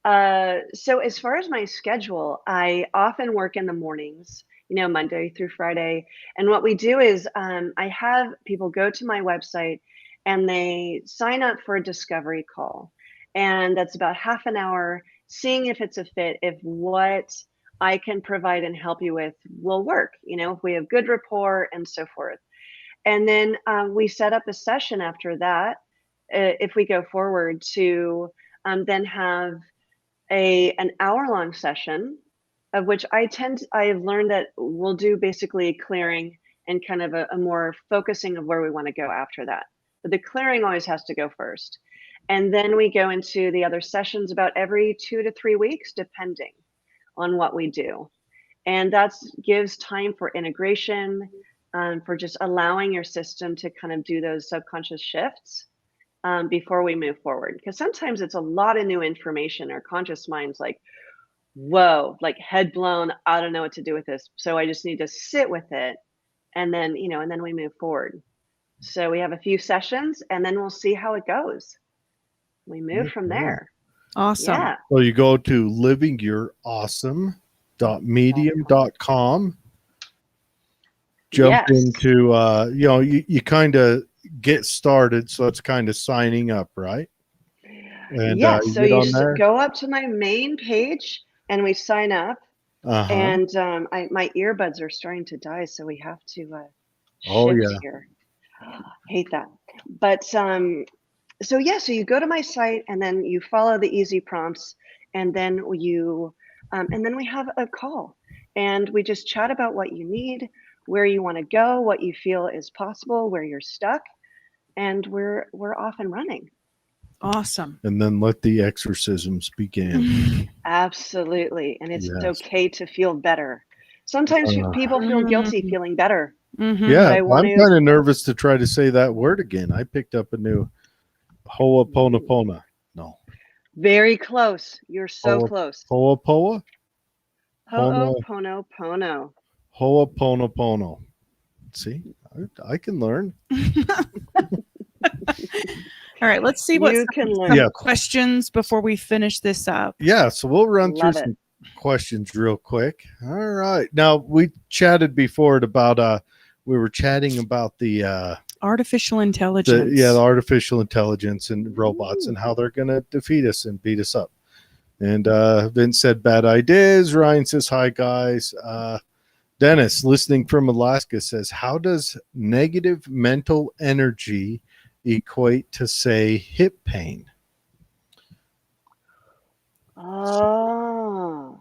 So as far as my schedule, I often work in the mornings, Monday through Friday. And what we do is I have people go to my website and they sign up for a discovery call. And that's about half an hour, seeing if it's a fit, if what I can provide and help you with will work, if we have good rapport and so forth. And then we set up a session after that, if we go forward, to then have an hour-long session, of which I have learned that we'll do basically a clearing and kind of a more focusing of where we want to go after that. But the clearing always has to go first. And then we go into the other sessions about every 2 to 3 weeks, depending on what we do. And that gives time for integration, for just allowing your system to kind of do those subconscious shifts before we move forward. Because sometimes it's a lot of new information. Our conscious mind's like, whoa, like head blown. I don't know what to do with this. So I just need to sit with it. And then, and then we move forward. So we have a few sessions and then we'll see how it goes. We move from there. Awesome. Yeah. So you go to livingyourawesome.medium.com. Jump into you kind of get started, so it's kind of signing up, right? And so you go up to my main page and we sign up. And my earbuds are starting to die, so we have to shift here. Hate that. But so you go to my site and then you follow the easy prompts, and then we have a call and we just chat about what you need, where you want to go, what you feel is possible, where you're stuck, and we're off and running. Awesome. And then let the exorcisms begin. Absolutely. And it's okay to feel better. Sometimes people feel guilty feeling better. Mm-hmm. Yeah, I'm kind of nervous to try to say that word again. I picked up a new Ho'oponopono. No. Very close. You're so close. Ho'opono? Ho'oponopono. Ho'oponopono. See, I can learn. All right, let's see what you can learn. Questions before we finish this up. Yeah, so we'll run through some questions real quick. All right. Now, we chatted before about we were chatting about the artificial intelligence. The artificial intelligence and robots and how they're going to defeat us and beat us up. And Vince said bad ideas. Ryan says hi, guys. Dennis, listening from Alaska, says, how does negative mental energy equate to, say, hip pain? Oh.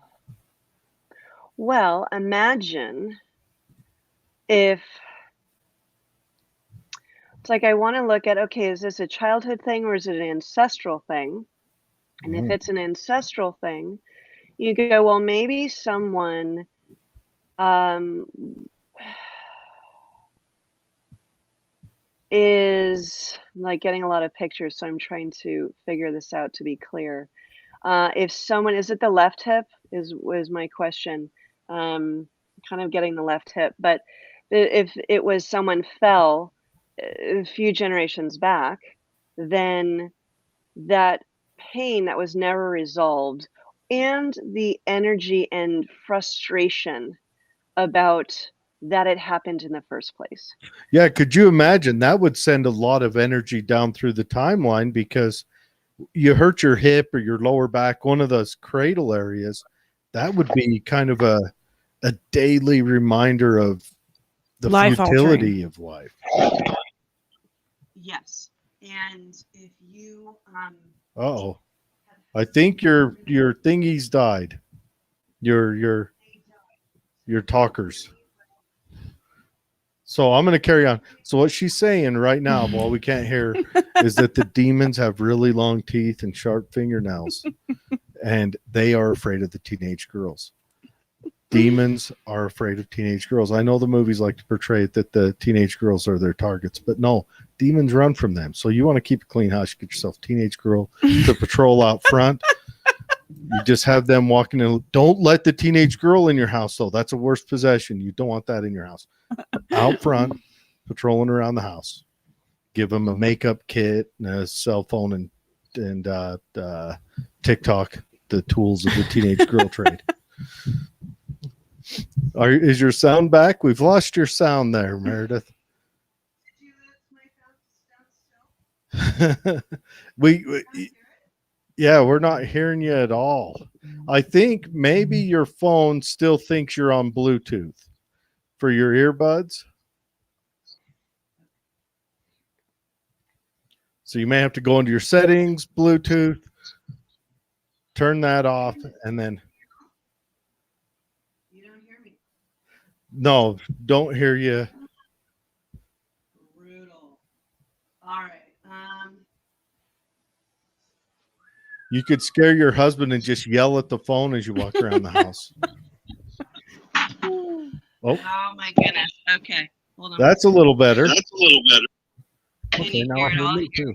Well, imagine if it's like I want to look at, okay, is this a childhood thing or is it an ancestral thing? And if it's an ancestral thing, you go, well, maybe someone is like getting a lot of pictures, so I'm trying to figure this out to be clear. If someone, is it the left hip was my question. Kind of getting the left hip, but if it was someone fell a few generations back, then that pain that was never resolved and the energy and frustration about that it happened in the first place. Yeah, could you imagine? That would send a lot of energy down through the timeline because you hurt your hip or your lower back, one of those cradle areas. That would be kind of a daily reminder of the Life futility of life. Yes. And if you Uh-oh. I think your thingies died. Your talkers. So I'm going to carry on. So what she's saying right now, while we can't hear, is that the demons have really long teeth and sharp fingernails, and they are afraid of the teenage girls. Demons are afraid of teenage girls. I know the movies like to portray it that the teenage girls are their targets, but no, demons run from them. So you want to keep a clean house, get yourself a teenage girl to patrol out front. You just have them walking in. Don't let the teenage girl in your house, though. That's a worse possession. You don't want that in your house. Out front, patrolling around the house. Give them a makeup kit and a cell phone and TikTok, the tools of the teenage girl trade. Is your sound back? We've lost your sound there, Meredith. Yeah, we're not hearing you at all. I think maybe your phone still thinks you're on Bluetooth for your earbuds. So you may have to go into your settings, Bluetooth, turn that off, and then. You don't hear me. No, don't hear you. Brutal. All right. You could scare your husband and just yell at the phone as you walk around the house. Oh my goodness. Okay. Hold on. That's a little better. Can Okay, you now hear I it hear all? me too.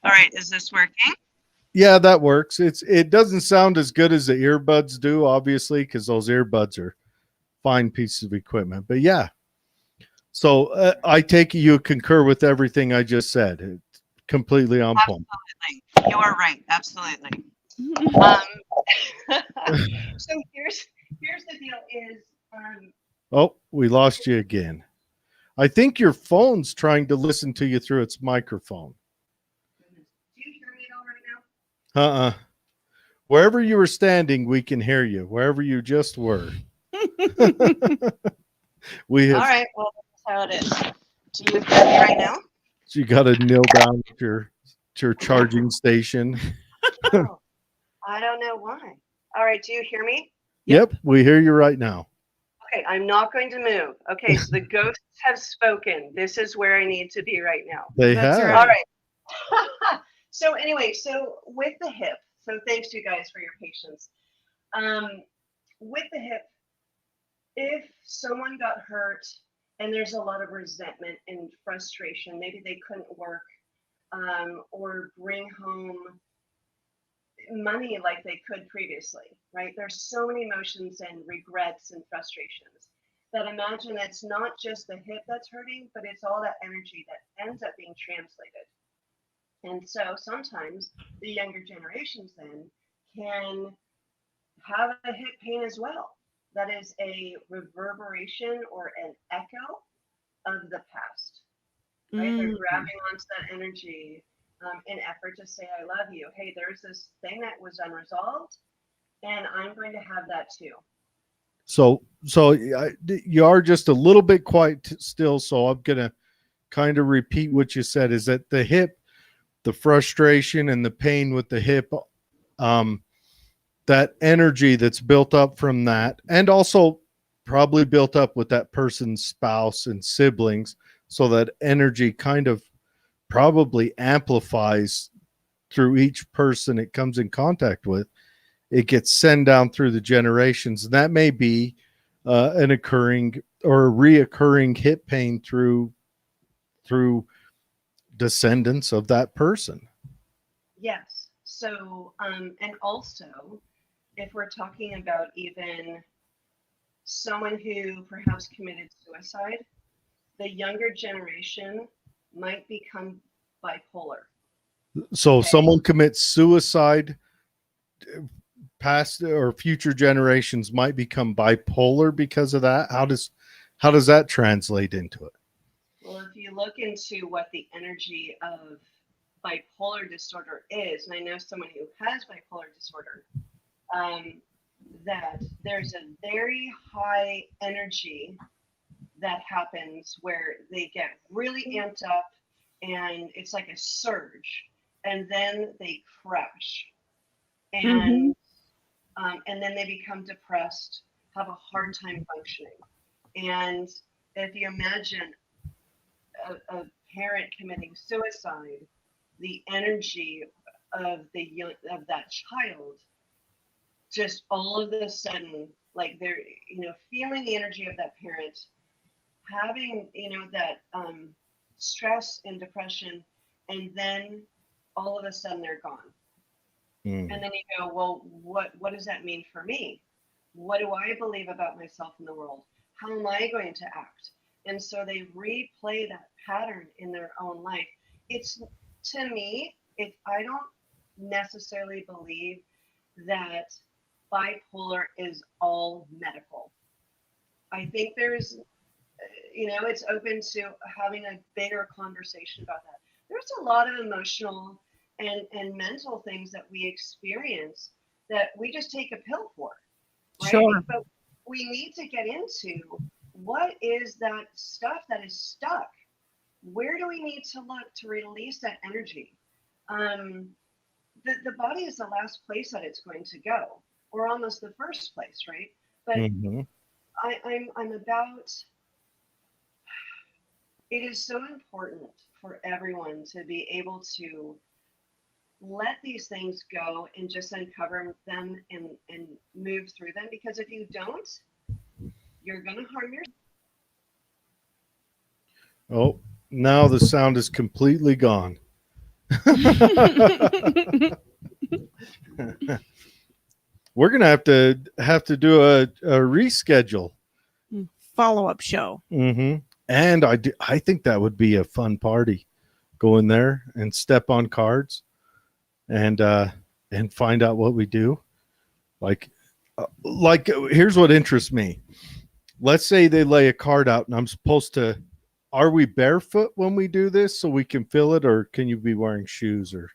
All right. Is this working? Yeah, that works. It doesn't sound as good as the earbuds do, obviously, because those earbuds are fine pieces of equipment. But yeah. So I take it you concur with everything I just said. It's completely on point. Absolutely. You are right. Absolutely. So here's the deal is Oh, we lost you again. I think your phone's trying to listen to you through its microphone. do you hear me at all right now? Wherever you were standing, we can hear you. Wherever you just were. We have. All right. Well, that's how it is. Do you hear me right now? So you got to kneel down at your charging station. Oh, I don't know why. All right. Do you hear me? Yep, we hear you right now. Okay. I'm not going to move. Okay. So the ghosts have spoken. This is where I need to be right now. They That's have. right. All right. So anyway, so with the hip, so thanks you guys for your patience. With the hip, if someone got hurt and there's a lot of resentment and frustration, maybe they couldn't work or bring home money like they could previously, right? There's so many emotions and regrets and frustrations that imagine it's not just the hip that's hurting, but it's all that energy that ends up being translated. And so sometimes the younger generations then can have a hip pain as well. That is a reverberation or an echo of the past, right? They're grabbing onto that energy in effort to say, I love you. Hey, there's this thing that was unresolved, and I'm going to have that too. So you are just a little bit quiet still. So I'm going to kind of repeat what you said is that the hip, the frustration and the pain with the hip, that energy that's built up from that, and also probably built up with that person's spouse and siblings. So that energy kind of probably amplifies through each person it comes in contact with. It gets sent down through the generations. And that may be an occurring or a reoccurring hip pain through descendants of that person. Yes. So, and also, if we're talking about even someone who perhaps committed suicide, the younger generation might become bipolar. So someone commits suicide, past or future generations might become bipolar because of that. How does that translate into it? Well, if you look into what the energy of bipolar disorder is, and I know someone who has bipolar disorder, that there's a very high energy that happens where they get really amped up and it's like a surge, and then they crash, and and then they become depressed, have a hard time functioning. And if you imagine a parent committing suicide, the energy of that child, just all of a sudden, like they're feeling the energy of that parent, having that stress and depression, and then all of a sudden they're gone. And then you go, well, what does that mean for me? What do I believe about myself in the world? How am I going to act? And so they replay that pattern in their own life. It's, to me, I don't necessarily believe that bipolar is all medical. I think there's, it's open to having a bigger conversation about that. There's a lot of emotional and mental things that we experience that we just take a pill for, right? Sure. But we need to get into what is that stuff that is stuck. Where do we need to look to release that energy? The body is the last place that it's going to go, or almost the first place, right? But I'm about. It is so important for everyone to be able to let these things go and just uncover them and move through them, because if you don't, you're going to harm yourself. Oh, now the sound is completely gone. We're going to have to do a reschedule. Follow-up show. And I think that would be a fun party. Go in there and step on cards and find out what we do. Like here's what interests me. Let's say they lay a card out and I'm supposed to, are we barefoot when we do this so we can feel it, or can you be wearing shoes? Or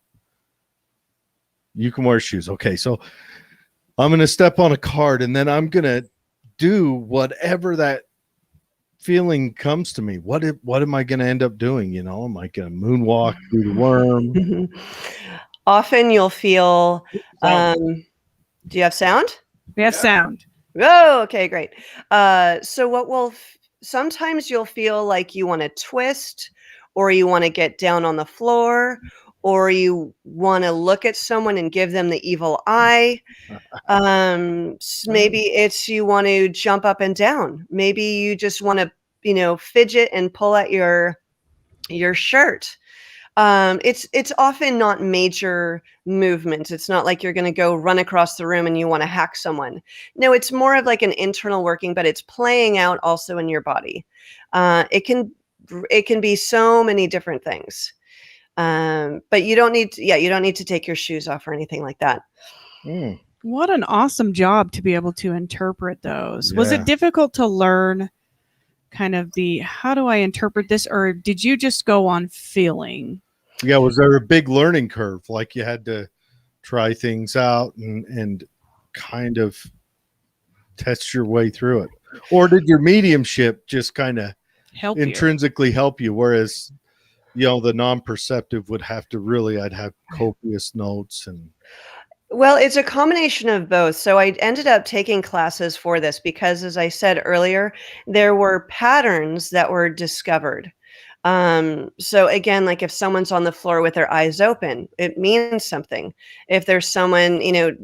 you can wear shoes. Okay, so I'm going to step on a card and then I'm going to do whatever that feeling comes to me. What am I going to end up doing? Am I going to moonwalk through the worm? Often you'll feel, do you have sound? We have sound. Oh, okay, great. So sometimes you'll feel like you want to twist, or you want to get down on the floor, or you want to look at someone and give them the evil eye. Maybe it's you want to jump up and down. Maybe you just want to, fidget and pull at your shirt. It's often not major movements. It's not like you're going to go run across the room and you want to hack someone. No, it's more of like an internal working, but it's playing out also in your body. It can be so many different things. But you don't need to take your shoes off or anything like that. What an awesome job to be able to interpret those. Yeah. Was it difficult to learn kind of how do I interpret this, or did you just go on feeling? Yeah, was there a big learning curve? Like you had to try things out and kind of test your way through it? Or did your mediumship just kind of intrinsically help you? Whereas, the non-perceptive would have to I'd have copious notes and... Well, it's a combination of both. So I ended up taking classes for this because, as I said earlier, there were patterns that were discovered. So again, like if someone's on the floor with their eyes open, it means something. If there's someone,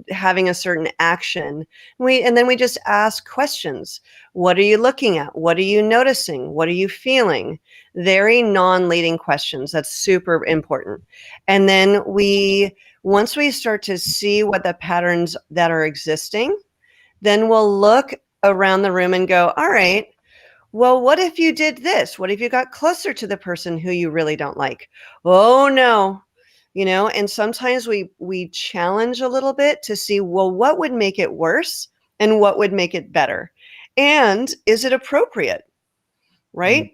having a certain action, and then we just ask questions. What are you looking at? What are you noticing? What are you feeling? Very non-leading questions. That's super important. And then once we start to see what the patterns that are existing, then we'll look around the room and go, all right, Well, what if you did this? What if you got closer to the person who you really don't like? Oh no. And sometimes we challenge a little bit to see, well, what would make it worse and what would make it better? And is it appropriate? Right?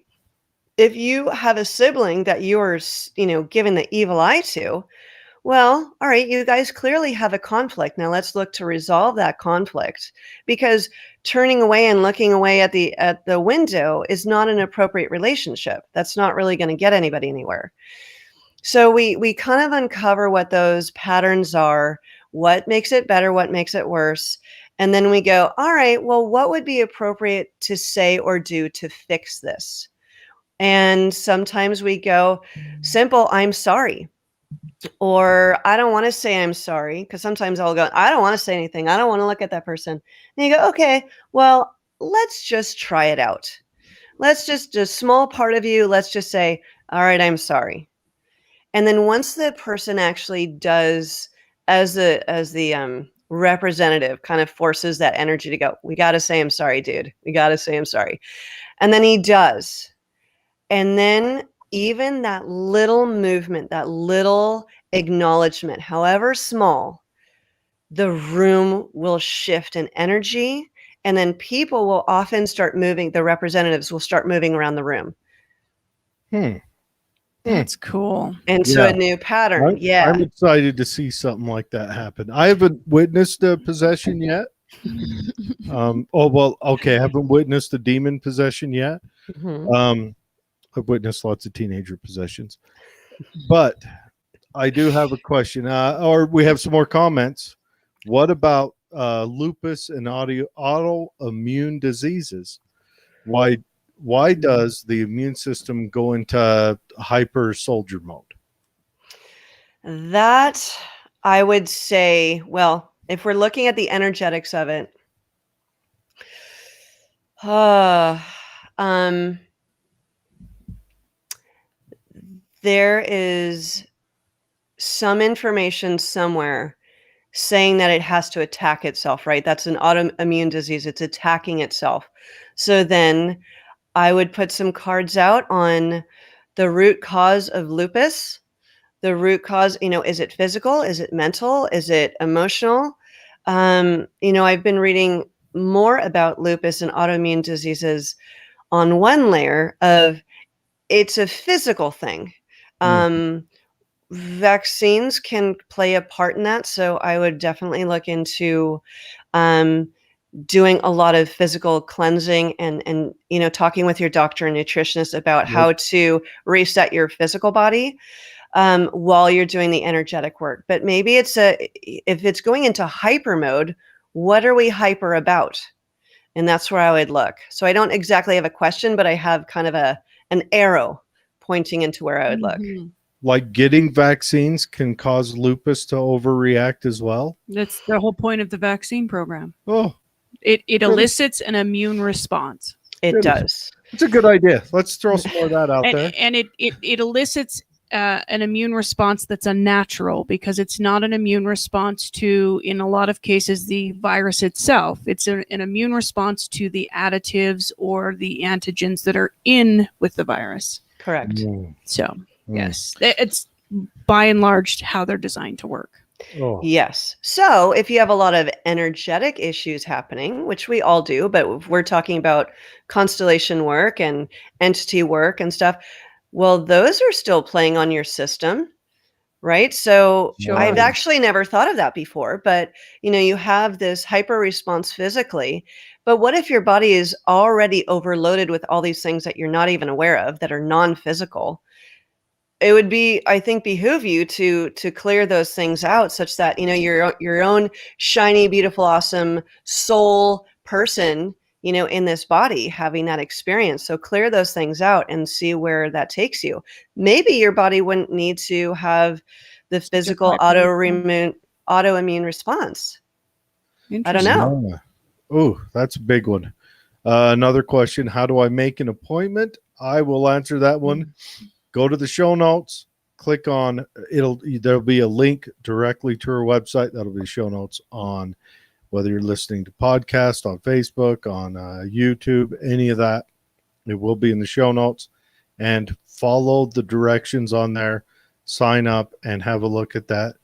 If you have a sibling that you're, giving the evil eye to, well, all right, you guys clearly have a conflict. Now let's look to resolve that conflict, because turning away and looking away at the window is not an appropriate relationship. That's not really going to get anybody anywhere. So we kind of uncover what those patterns are, what makes it better, what makes it worse. And then we go, all right, well, what would be appropriate to say or do to fix this? And sometimes we go simple, I'm sorry. Or I don't want to say I'm sorry, because sometimes I'll go, I don't want to say anything. I don't want to look at that person. And you go, okay, well, let's just try it out. Let's just a small part of you. Let's just say, all right, I'm sorry. And then once the person actually does, as the representative kind of forces that energy to go, we got to say I'm sorry, dude. We got to say I'm sorry. And then he does. And then even that little movement, that little acknowledgement, however small, the room will shift in energy. And then people will often start moving, the representatives will start moving around the room. That's cool. Into a new pattern. I'm excited to see something like that happen. I haven't witnessed a possession yet. I haven't witnessed a demon possession yet. Mm-hmm. I've witnessed lots of teenager possessions, but I do have a question, or we have some more comments. What about lupus and autoimmune diseases? Why does the immune system go into hyper soldier mode? That, I would say, well, if we're looking at the energetics of it, there is some information somewhere saying that it has to attack itself, right? That's an autoimmune disease. It's attacking itself. So then I would put some cards out on the root cause of lupus. The root cause, is it physical? Is it mental? Is it emotional? I've been reading more about lupus and autoimmune diseases on one layer of it's a physical thing. Vaccines can play a part in that. So I would definitely look into doing a lot of physical cleansing and talking with your doctor and nutritionist about how to reset your physical body while you're doing the energetic work. But maybe if it's going into hyper mode, what are we hyper about? And that's where I would look. So I don't exactly have a question, but I have kind of an arrow pointing into where I would look. Like getting vaccines can cause lupus to overreact as well? That's the whole point of the vaccine program. Oh. It elicits an immune response. It does. It's a good idea. Let's throw some more of that out there. And it elicits an immune response that's unnatural, because it's not an immune response to, in a lot of cases, the virus itself. It's an immune response to the additives or the antigens that are in with the virus. Correct. So, yes, it's by and large how they're designed to work. Oh. Yes. So if you have a lot of energetic issues happening, which we all do, but if we're talking about constellation work and entity work and stuff, well, those are still playing on your system, right? So I've actually never thought of that before, but you have this hyper response physically, but what if your body is already overloaded with all these things that you're not even aware of that are non-physical? It would be, I think, behoove you to clear those things out, such that your own shiny, beautiful, awesome soul person, in this body having that experience. So clear those things out and see where that takes you. Maybe your body wouldn't need to have the physical autoimmune response. I don't know. Oh, that's a big one. Another question: how do I make an appointment? I will answer that one. Go to the show notes, click on there'll be a link directly to our website. That'll be show notes on whether you're listening to podcast on Facebook, on YouTube, any of that. It will be in the show notes, and follow the directions on there. Sign up and have a look at that.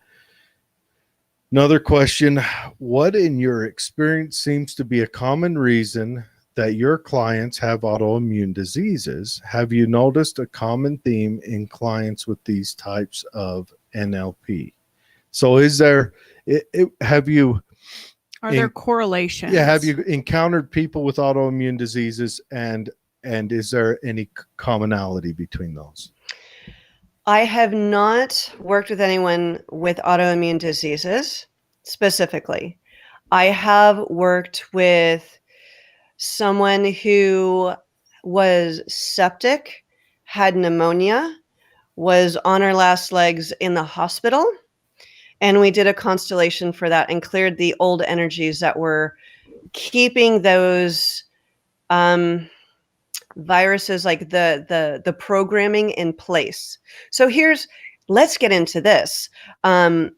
Another question: what in your experience seems to be a common reason that your clients have autoimmune diseases? Have you noticed a common theme in clients with these types of NLP? So is there, have you, Are there correlations? yeah, have you encountered people with autoimmune diseases, and is there any commonality between those? I have not worked with anyone with autoimmune diseases specifically. I have worked with someone who was septic, had pneumonia, was on her last legs in the hospital, and we did a constellation for that and cleared the old energies that were keeping those viruses, like the programming, in place. So let's get into this. A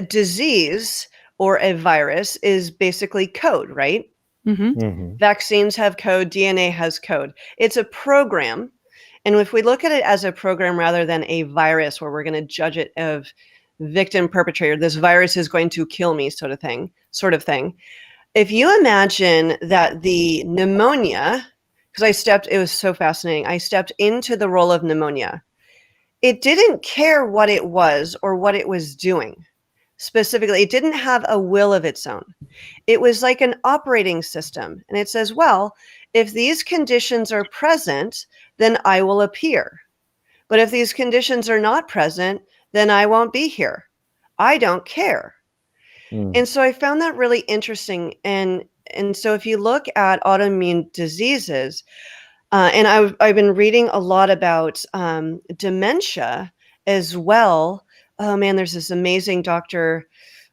disease or a virus is basically code, right? Vaccines have code, DNA has code. It's a program. And if we look at it as a program rather than a virus where we're going to judge it of victim perpetrator, this virus is going to kill me sort of thing. If you imagine that the pneumonia, because it was so fascinating. I stepped into the role of pneumonia. It didn't care what it was or what it was doing. Specifically, it didn't have a will of its own. It was like an operating system. And it says, well, if these conditions are present, then I will appear. But if these conditions are not present, then I won't be here. I don't care. And so I found that really interesting. And so if you look at autoimmune diseases, and I've been reading a lot about dementia as well. Oh man, there's this amazing doctor.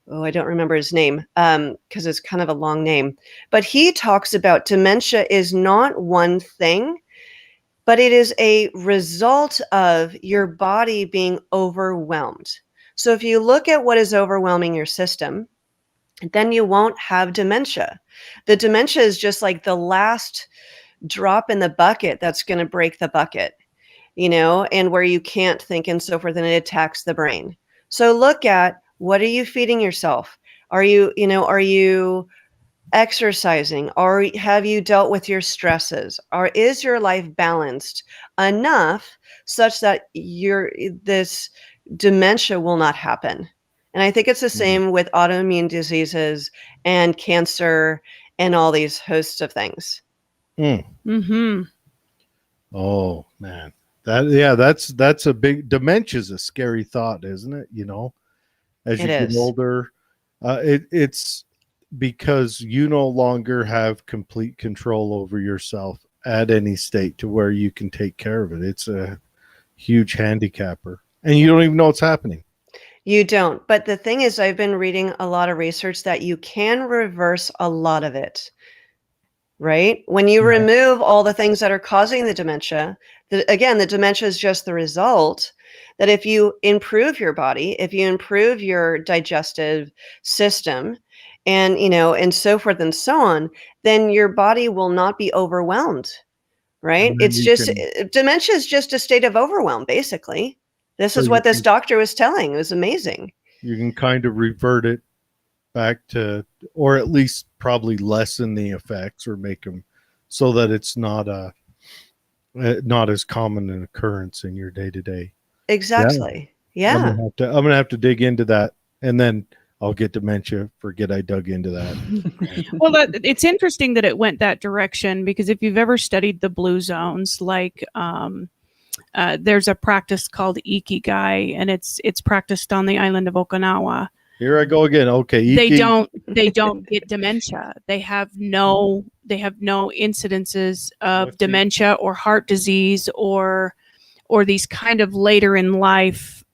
Oh, I don't remember his name because it's kind of a long name. But he talks about dementia is not one thing, but it is a result of your body being overwhelmed. So if you look at what is overwhelming your system, then you won't have dementia. The dementia is just like the last drop in the bucket that's going to break the bucket, and where you can't think and so forth, and it attacks the brain. So look at, what are you feeding yourself? Are you exercising? Or have you dealt with your stresses? Or is your life balanced enough such that this dementia will not happen? And I think it's the same with autoimmune diseases and cancer and all these hosts of things. Oh man, that's a big, dementia's a scary thought, isn't it? As you get older, it's because you no longer have complete control over yourself at any state to where you can take care of it. It's a huge handicapper, and you don't even know what's happening. You don't. But the thing is, I've been reading a lot of research that you can reverse a lot of it, right? When you remove all the things that are causing the dementia, the dementia is just the result. That if you improve your body, if you improve your digestive system, and and so forth and so on, then your body will not be overwhelmed, right? It's just dementia is just a state of overwhelm, basically. This is what this doctor was telling. It was amazing. You can kind of revert it back to, or at least probably lessen the effects, or make them so that it's not as common an occurrence in your day to day. Exactly. Yeah. I'm gonna have to dig into that, and then I'll get dementia. Forget I dug into that. Well, it's interesting that it went that direction, because if you've ever studied the blue zones, like there's a practice called Ikigai, and it's practiced on the island of Okinawa. Here I go again. Okay. They don't get dementia. They have no incidences of dementia or heart disease or these kind of later in life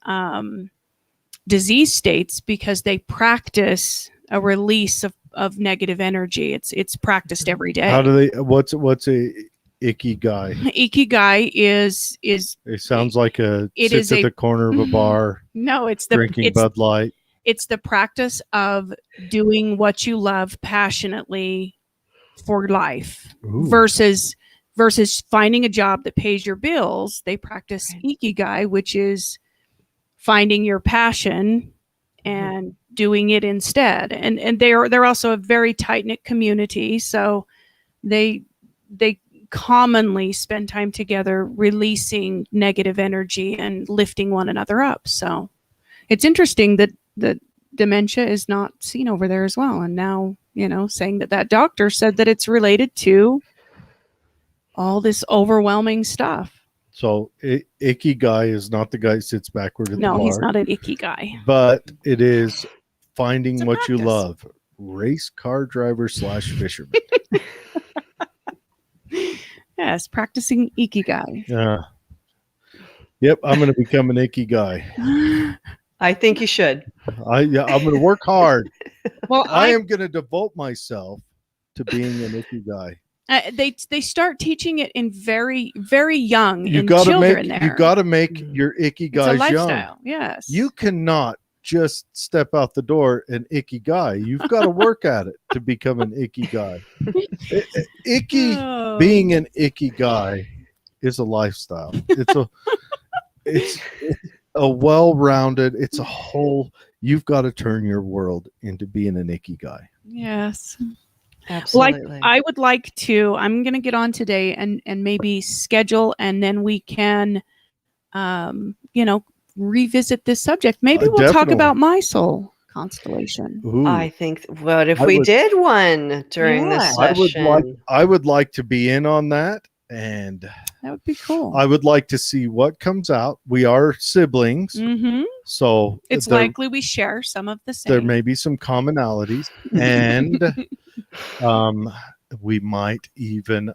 disease states, because they practice a release of negative energy. It's practiced every day. How do they? What's a Ikigai? Ikigai is. It sounds like sits at the corner of a bar. No, it's drinking Bud Light. It's the practice of doing what you love passionately for life. Ooh. Versus versus finding a job that pays your bills. They practice ikigai, which is finding your passion and doing it instead. And they're also a very tight-knit community, so they commonly spend time together releasing negative energy and lifting one another up. So it's interesting that dementia is not seen over there as well. And now, saying that doctor said that it's related to all this overwhelming stuff. So ikigai is not the guy who sits backward at the bar. No, he's not an ikigai. But it is finding It's a what you practice. love. Race car driver / fisherman. Yes, practicing ikigai. Yep, I'm going to become an ikigai. I think you should. I'm going to work hard. Well, I am going to devote myself to being an ikigai. They start teaching it in very, very young You in got to children make there. you got to make your It's a ikigais lifestyle. young. Yes. You cannot just step out the door and ikigai. You've got to work at it to become an ikigai. Oh. Being an ikigai is a lifestyle. It's a well-rounded. It's a whole. You've got to turn your world into being an ikigai. Yes. Absolutely. I would like to. I'm going to get on today and maybe schedule, and then we can, revisit this subject. Maybe we'll talk Definitely. about my soul constellation. Ooh, I think, what if I we would- did one during this Yeah. session? I would like to be in on that, and That would be cool. I would like to see what comes out. We are siblings, Mm-hmm. so It's likely we share some of the same. there may be some commonalities, and we might even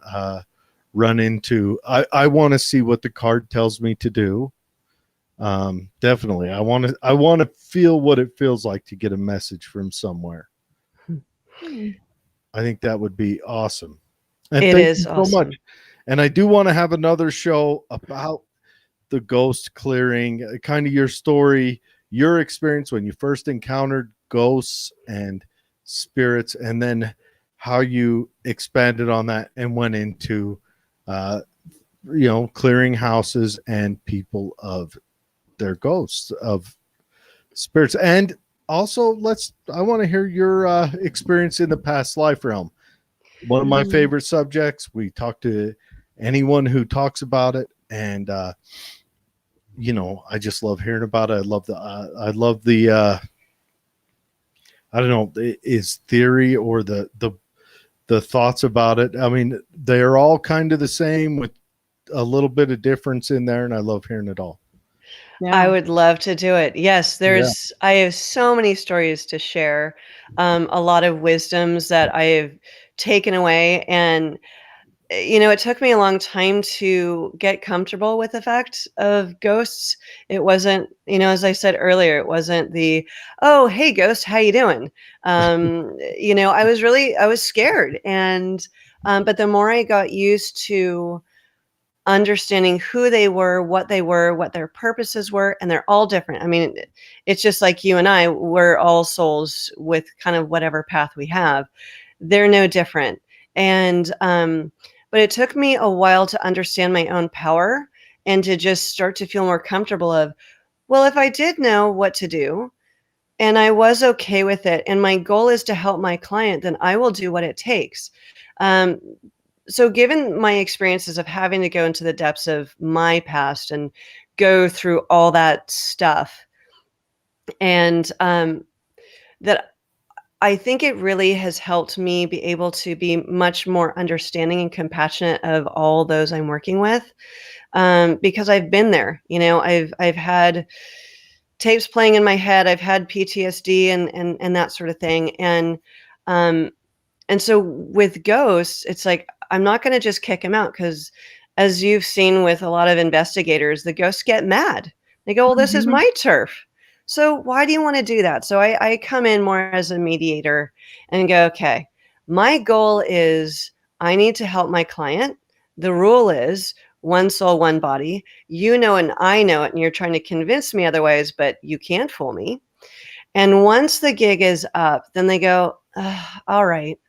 run into. I want to see what the card tells me to do. Definitely, I want to feel what it feels like to get a message from somewhere. Hmm. I think that would be awesome. And It thank is you so awesome. much. And I do want to have another show about the ghost clearing, kind of your story, your experience when you first encountered ghosts and spirits, and then how you expanded on that and went into, clearing houses and people of their ghosts, of spirits. And also, I want to hear your experience in the past life realm. One of my favorite subjects. We talk to anyone who talks about it, and I just love hearing about it. I love the I don't know, is theory or the thoughts about it. I mean, they're all kind of the same with a little bit of difference in there, and I love hearing it all. Yeah. I would love to do it. Yes, I have so many stories to share, a lot of wisdoms that I have taken away. And, it took me a long time to get comfortable with the fact of ghosts. It wasn't, as I said earlier, it wasn't oh, hey, ghost, how you doing? I was scared. And, but the more I got used to understanding who they were, what their purposes were, and they're all different. I mean, it's just like you and I, we're all souls with kind of whatever path we have. They're no different. And, but it took me a while to understand my own power and to just start to feel more comfortable of, well, if I did know what to do and I was okay with it, and my goal is to help my client, then I will do what it takes. So given my experiences of having to go into the depths of my past and go through all that stuff, and that I think it really has helped me be able to be much more understanding and compassionate of all those I'm working with, because I've been there. I've had tapes playing in my head. I've had PTSD and that sort of thing. And so with ghosts, it's like, I'm not going to just kick him out, because as you've seen with a lot of investigators, the ghosts get mad. They go, well, this is my turf. So why do you want to do that? So I come in more as a mediator and go, okay, my goal is I need to help my client. The rule is one soul, one body. You know, and I know it, and you're trying to convince me otherwise, but you can't fool me. And once the gig is up, then they go, all right,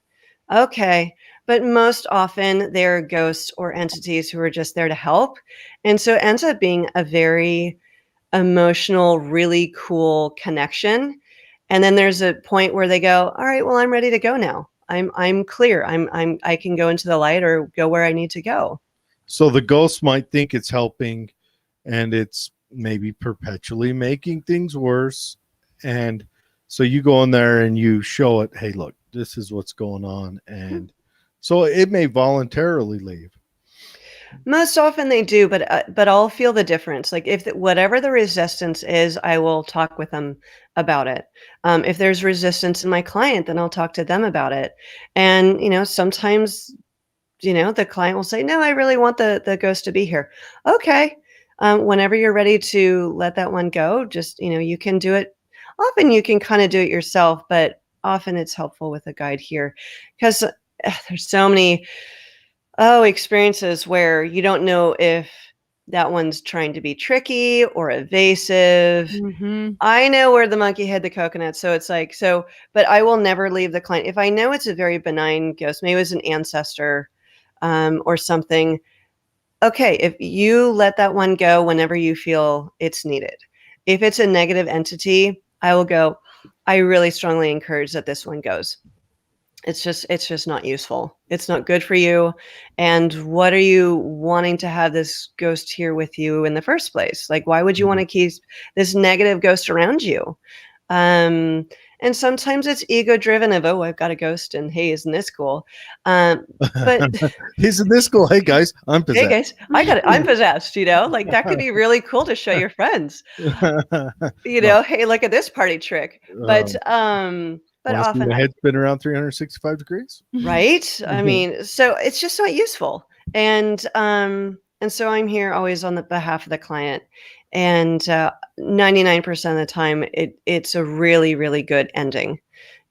okay. but most often they're ghosts or entities who are just there to help. And so it ends up being a very emotional, really cool connection. And then there's a point where they go, all right, well, I'm ready to go now. I'm clear. I can go into the light or go where I need to go. So the ghost might think it's helping, and it's maybe perpetually making things worse. And so you go in there and you show it, hey, look, this is what's going on. And so it may voluntarily leave. Most often they do, but I'll feel the difference. Like if whatever the resistance is, I will talk with them about it. If there's resistance in my client, then I'll talk to them about it. And sometimes the client will say, no, I really want the ghost to be here. Okay. Whenever you're ready to let that one go, just you can do it. Often you can kind of do it yourself, but often it's helpful with a guide here, because there's so many experiences where you don't know if that one's trying to be tricky or evasive. Mm-hmm. I know where the monkey hid the coconut. So it's like, but I will never leave the client. If I know it's a very benign ghost, maybe it was an ancestor or something. Okay, if you let that one go whenever you feel it's needed. If it's a negative entity, I will go, I really strongly encourage that this one goes. It's just not useful. It's not good for you. And what are you wanting to have this ghost here with you in the first place? Like, why would you want to keep this negative ghost around you? And sometimes it's ego driven of, oh, I've got a ghost and hey, isn't this cool? But Isn't this cool? Hey guys, I'm possessed. Hey guys, I'm possessed, like that could be really cool to show your friends, hey, look at this party trick. But often the head spin around 365 degrees. Right. I mean, so it's just not useful. And so I'm here always on the behalf of the client. And 99% of the time, it's a really, really good ending,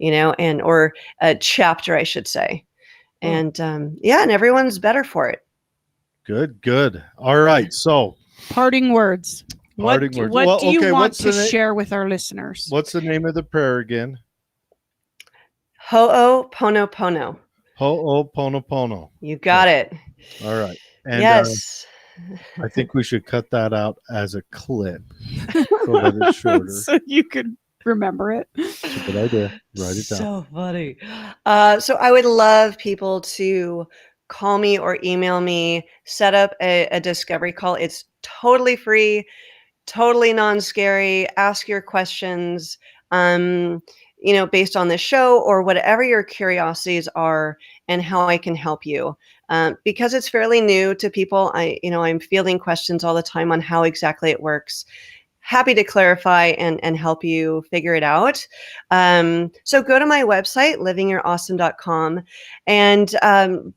or a chapter, I should say. And and everyone's better for it. Good. All right. So Parting words. What do you want to share with our listeners? What's the name of the prayer again? Ho'oponopono. Ho'oponopono. You got it. All right. And yes. I think we should cut that out as a clip so that it's shorter. So you could remember it. That's a good idea. Write it down. So funny. So I would love people to call me or email me, set up a discovery call. It's totally free, totally non-scary. Ask your questions, based on the show or whatever your curiosities are and how I can help you. Because it's fairly new to people. I'm fielding questions all the time on how exactly it works. Happy to clarify and help you figure it out. So go to my website, livingyourawesome.com, and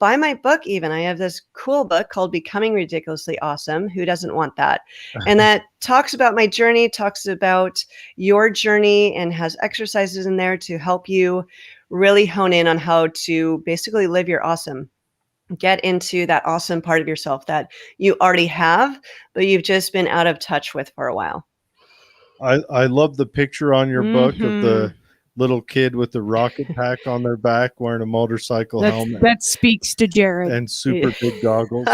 buy my book even. I have this cool book called Becoming Ridiculously Awesome. Who doesn't want that? And that talks about my journey, talks about your journey, and has exercises in there to help you really hone in on how to basically live your awesome. Get into that awesome part of yourself that you already have, but you've just been out of touch with for a while. I love the picture on your book of the little kid with the rocket pack on their back wearing a motorcycle helmet. That speaks to Jared. And super big goggles.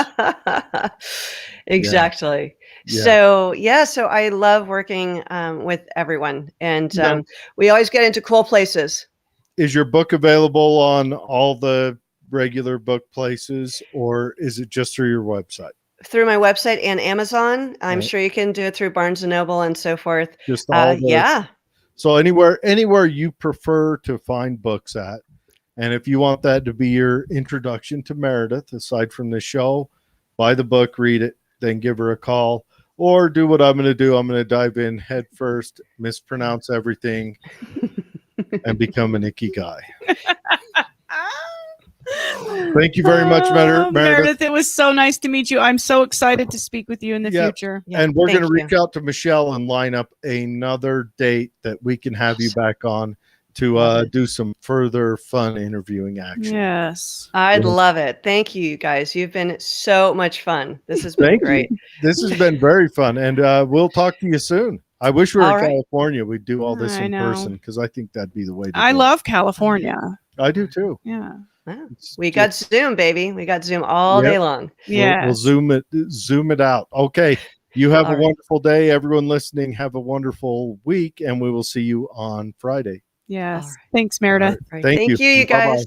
Exactly. Yeah. So I love working with everyone. And we always get into cool places. Is your book available on all the regular book places, or is it just through your website? Through my website and Amazon. I'm sure you can do it through Barnes and Noble and so forth. Just all yeah. So anywhere you prefer to find books at. And if you want that to be your introduction to Meredith, aside from the show, buy the book, read it, then give her a call, or do what I'm going to do. I'm going to dive in head first, mispronounce everything, and become an icky guy. Thank you very much, Meredith. It was so nice to meet you. I'm so excited to speak with you in the future. Yeah, and we're going to reach out to Michelle and line up another date that we can have you back on to do some further fun interviewing action. Yes. I'd love it. Thank you, guys. You've been so much fun. This has been great. This has been very fun. And we'll talk to you soon. I wish we were in California. We'd do all this in person because I think that'd be the way to go. I love California. I do too. Yeah. Wow. It's We got just- Zoom, baby. We got Zoom all Yep. day long. Yeah. We'll zoom it out. Okay. You have All a right. wonderful day. Everyone listening, have a wonderful week, and we will see you on Friday. Yes. All right. Thanks, All Meredith. right. All right. Thank Thank you, you Bye-bye. guys.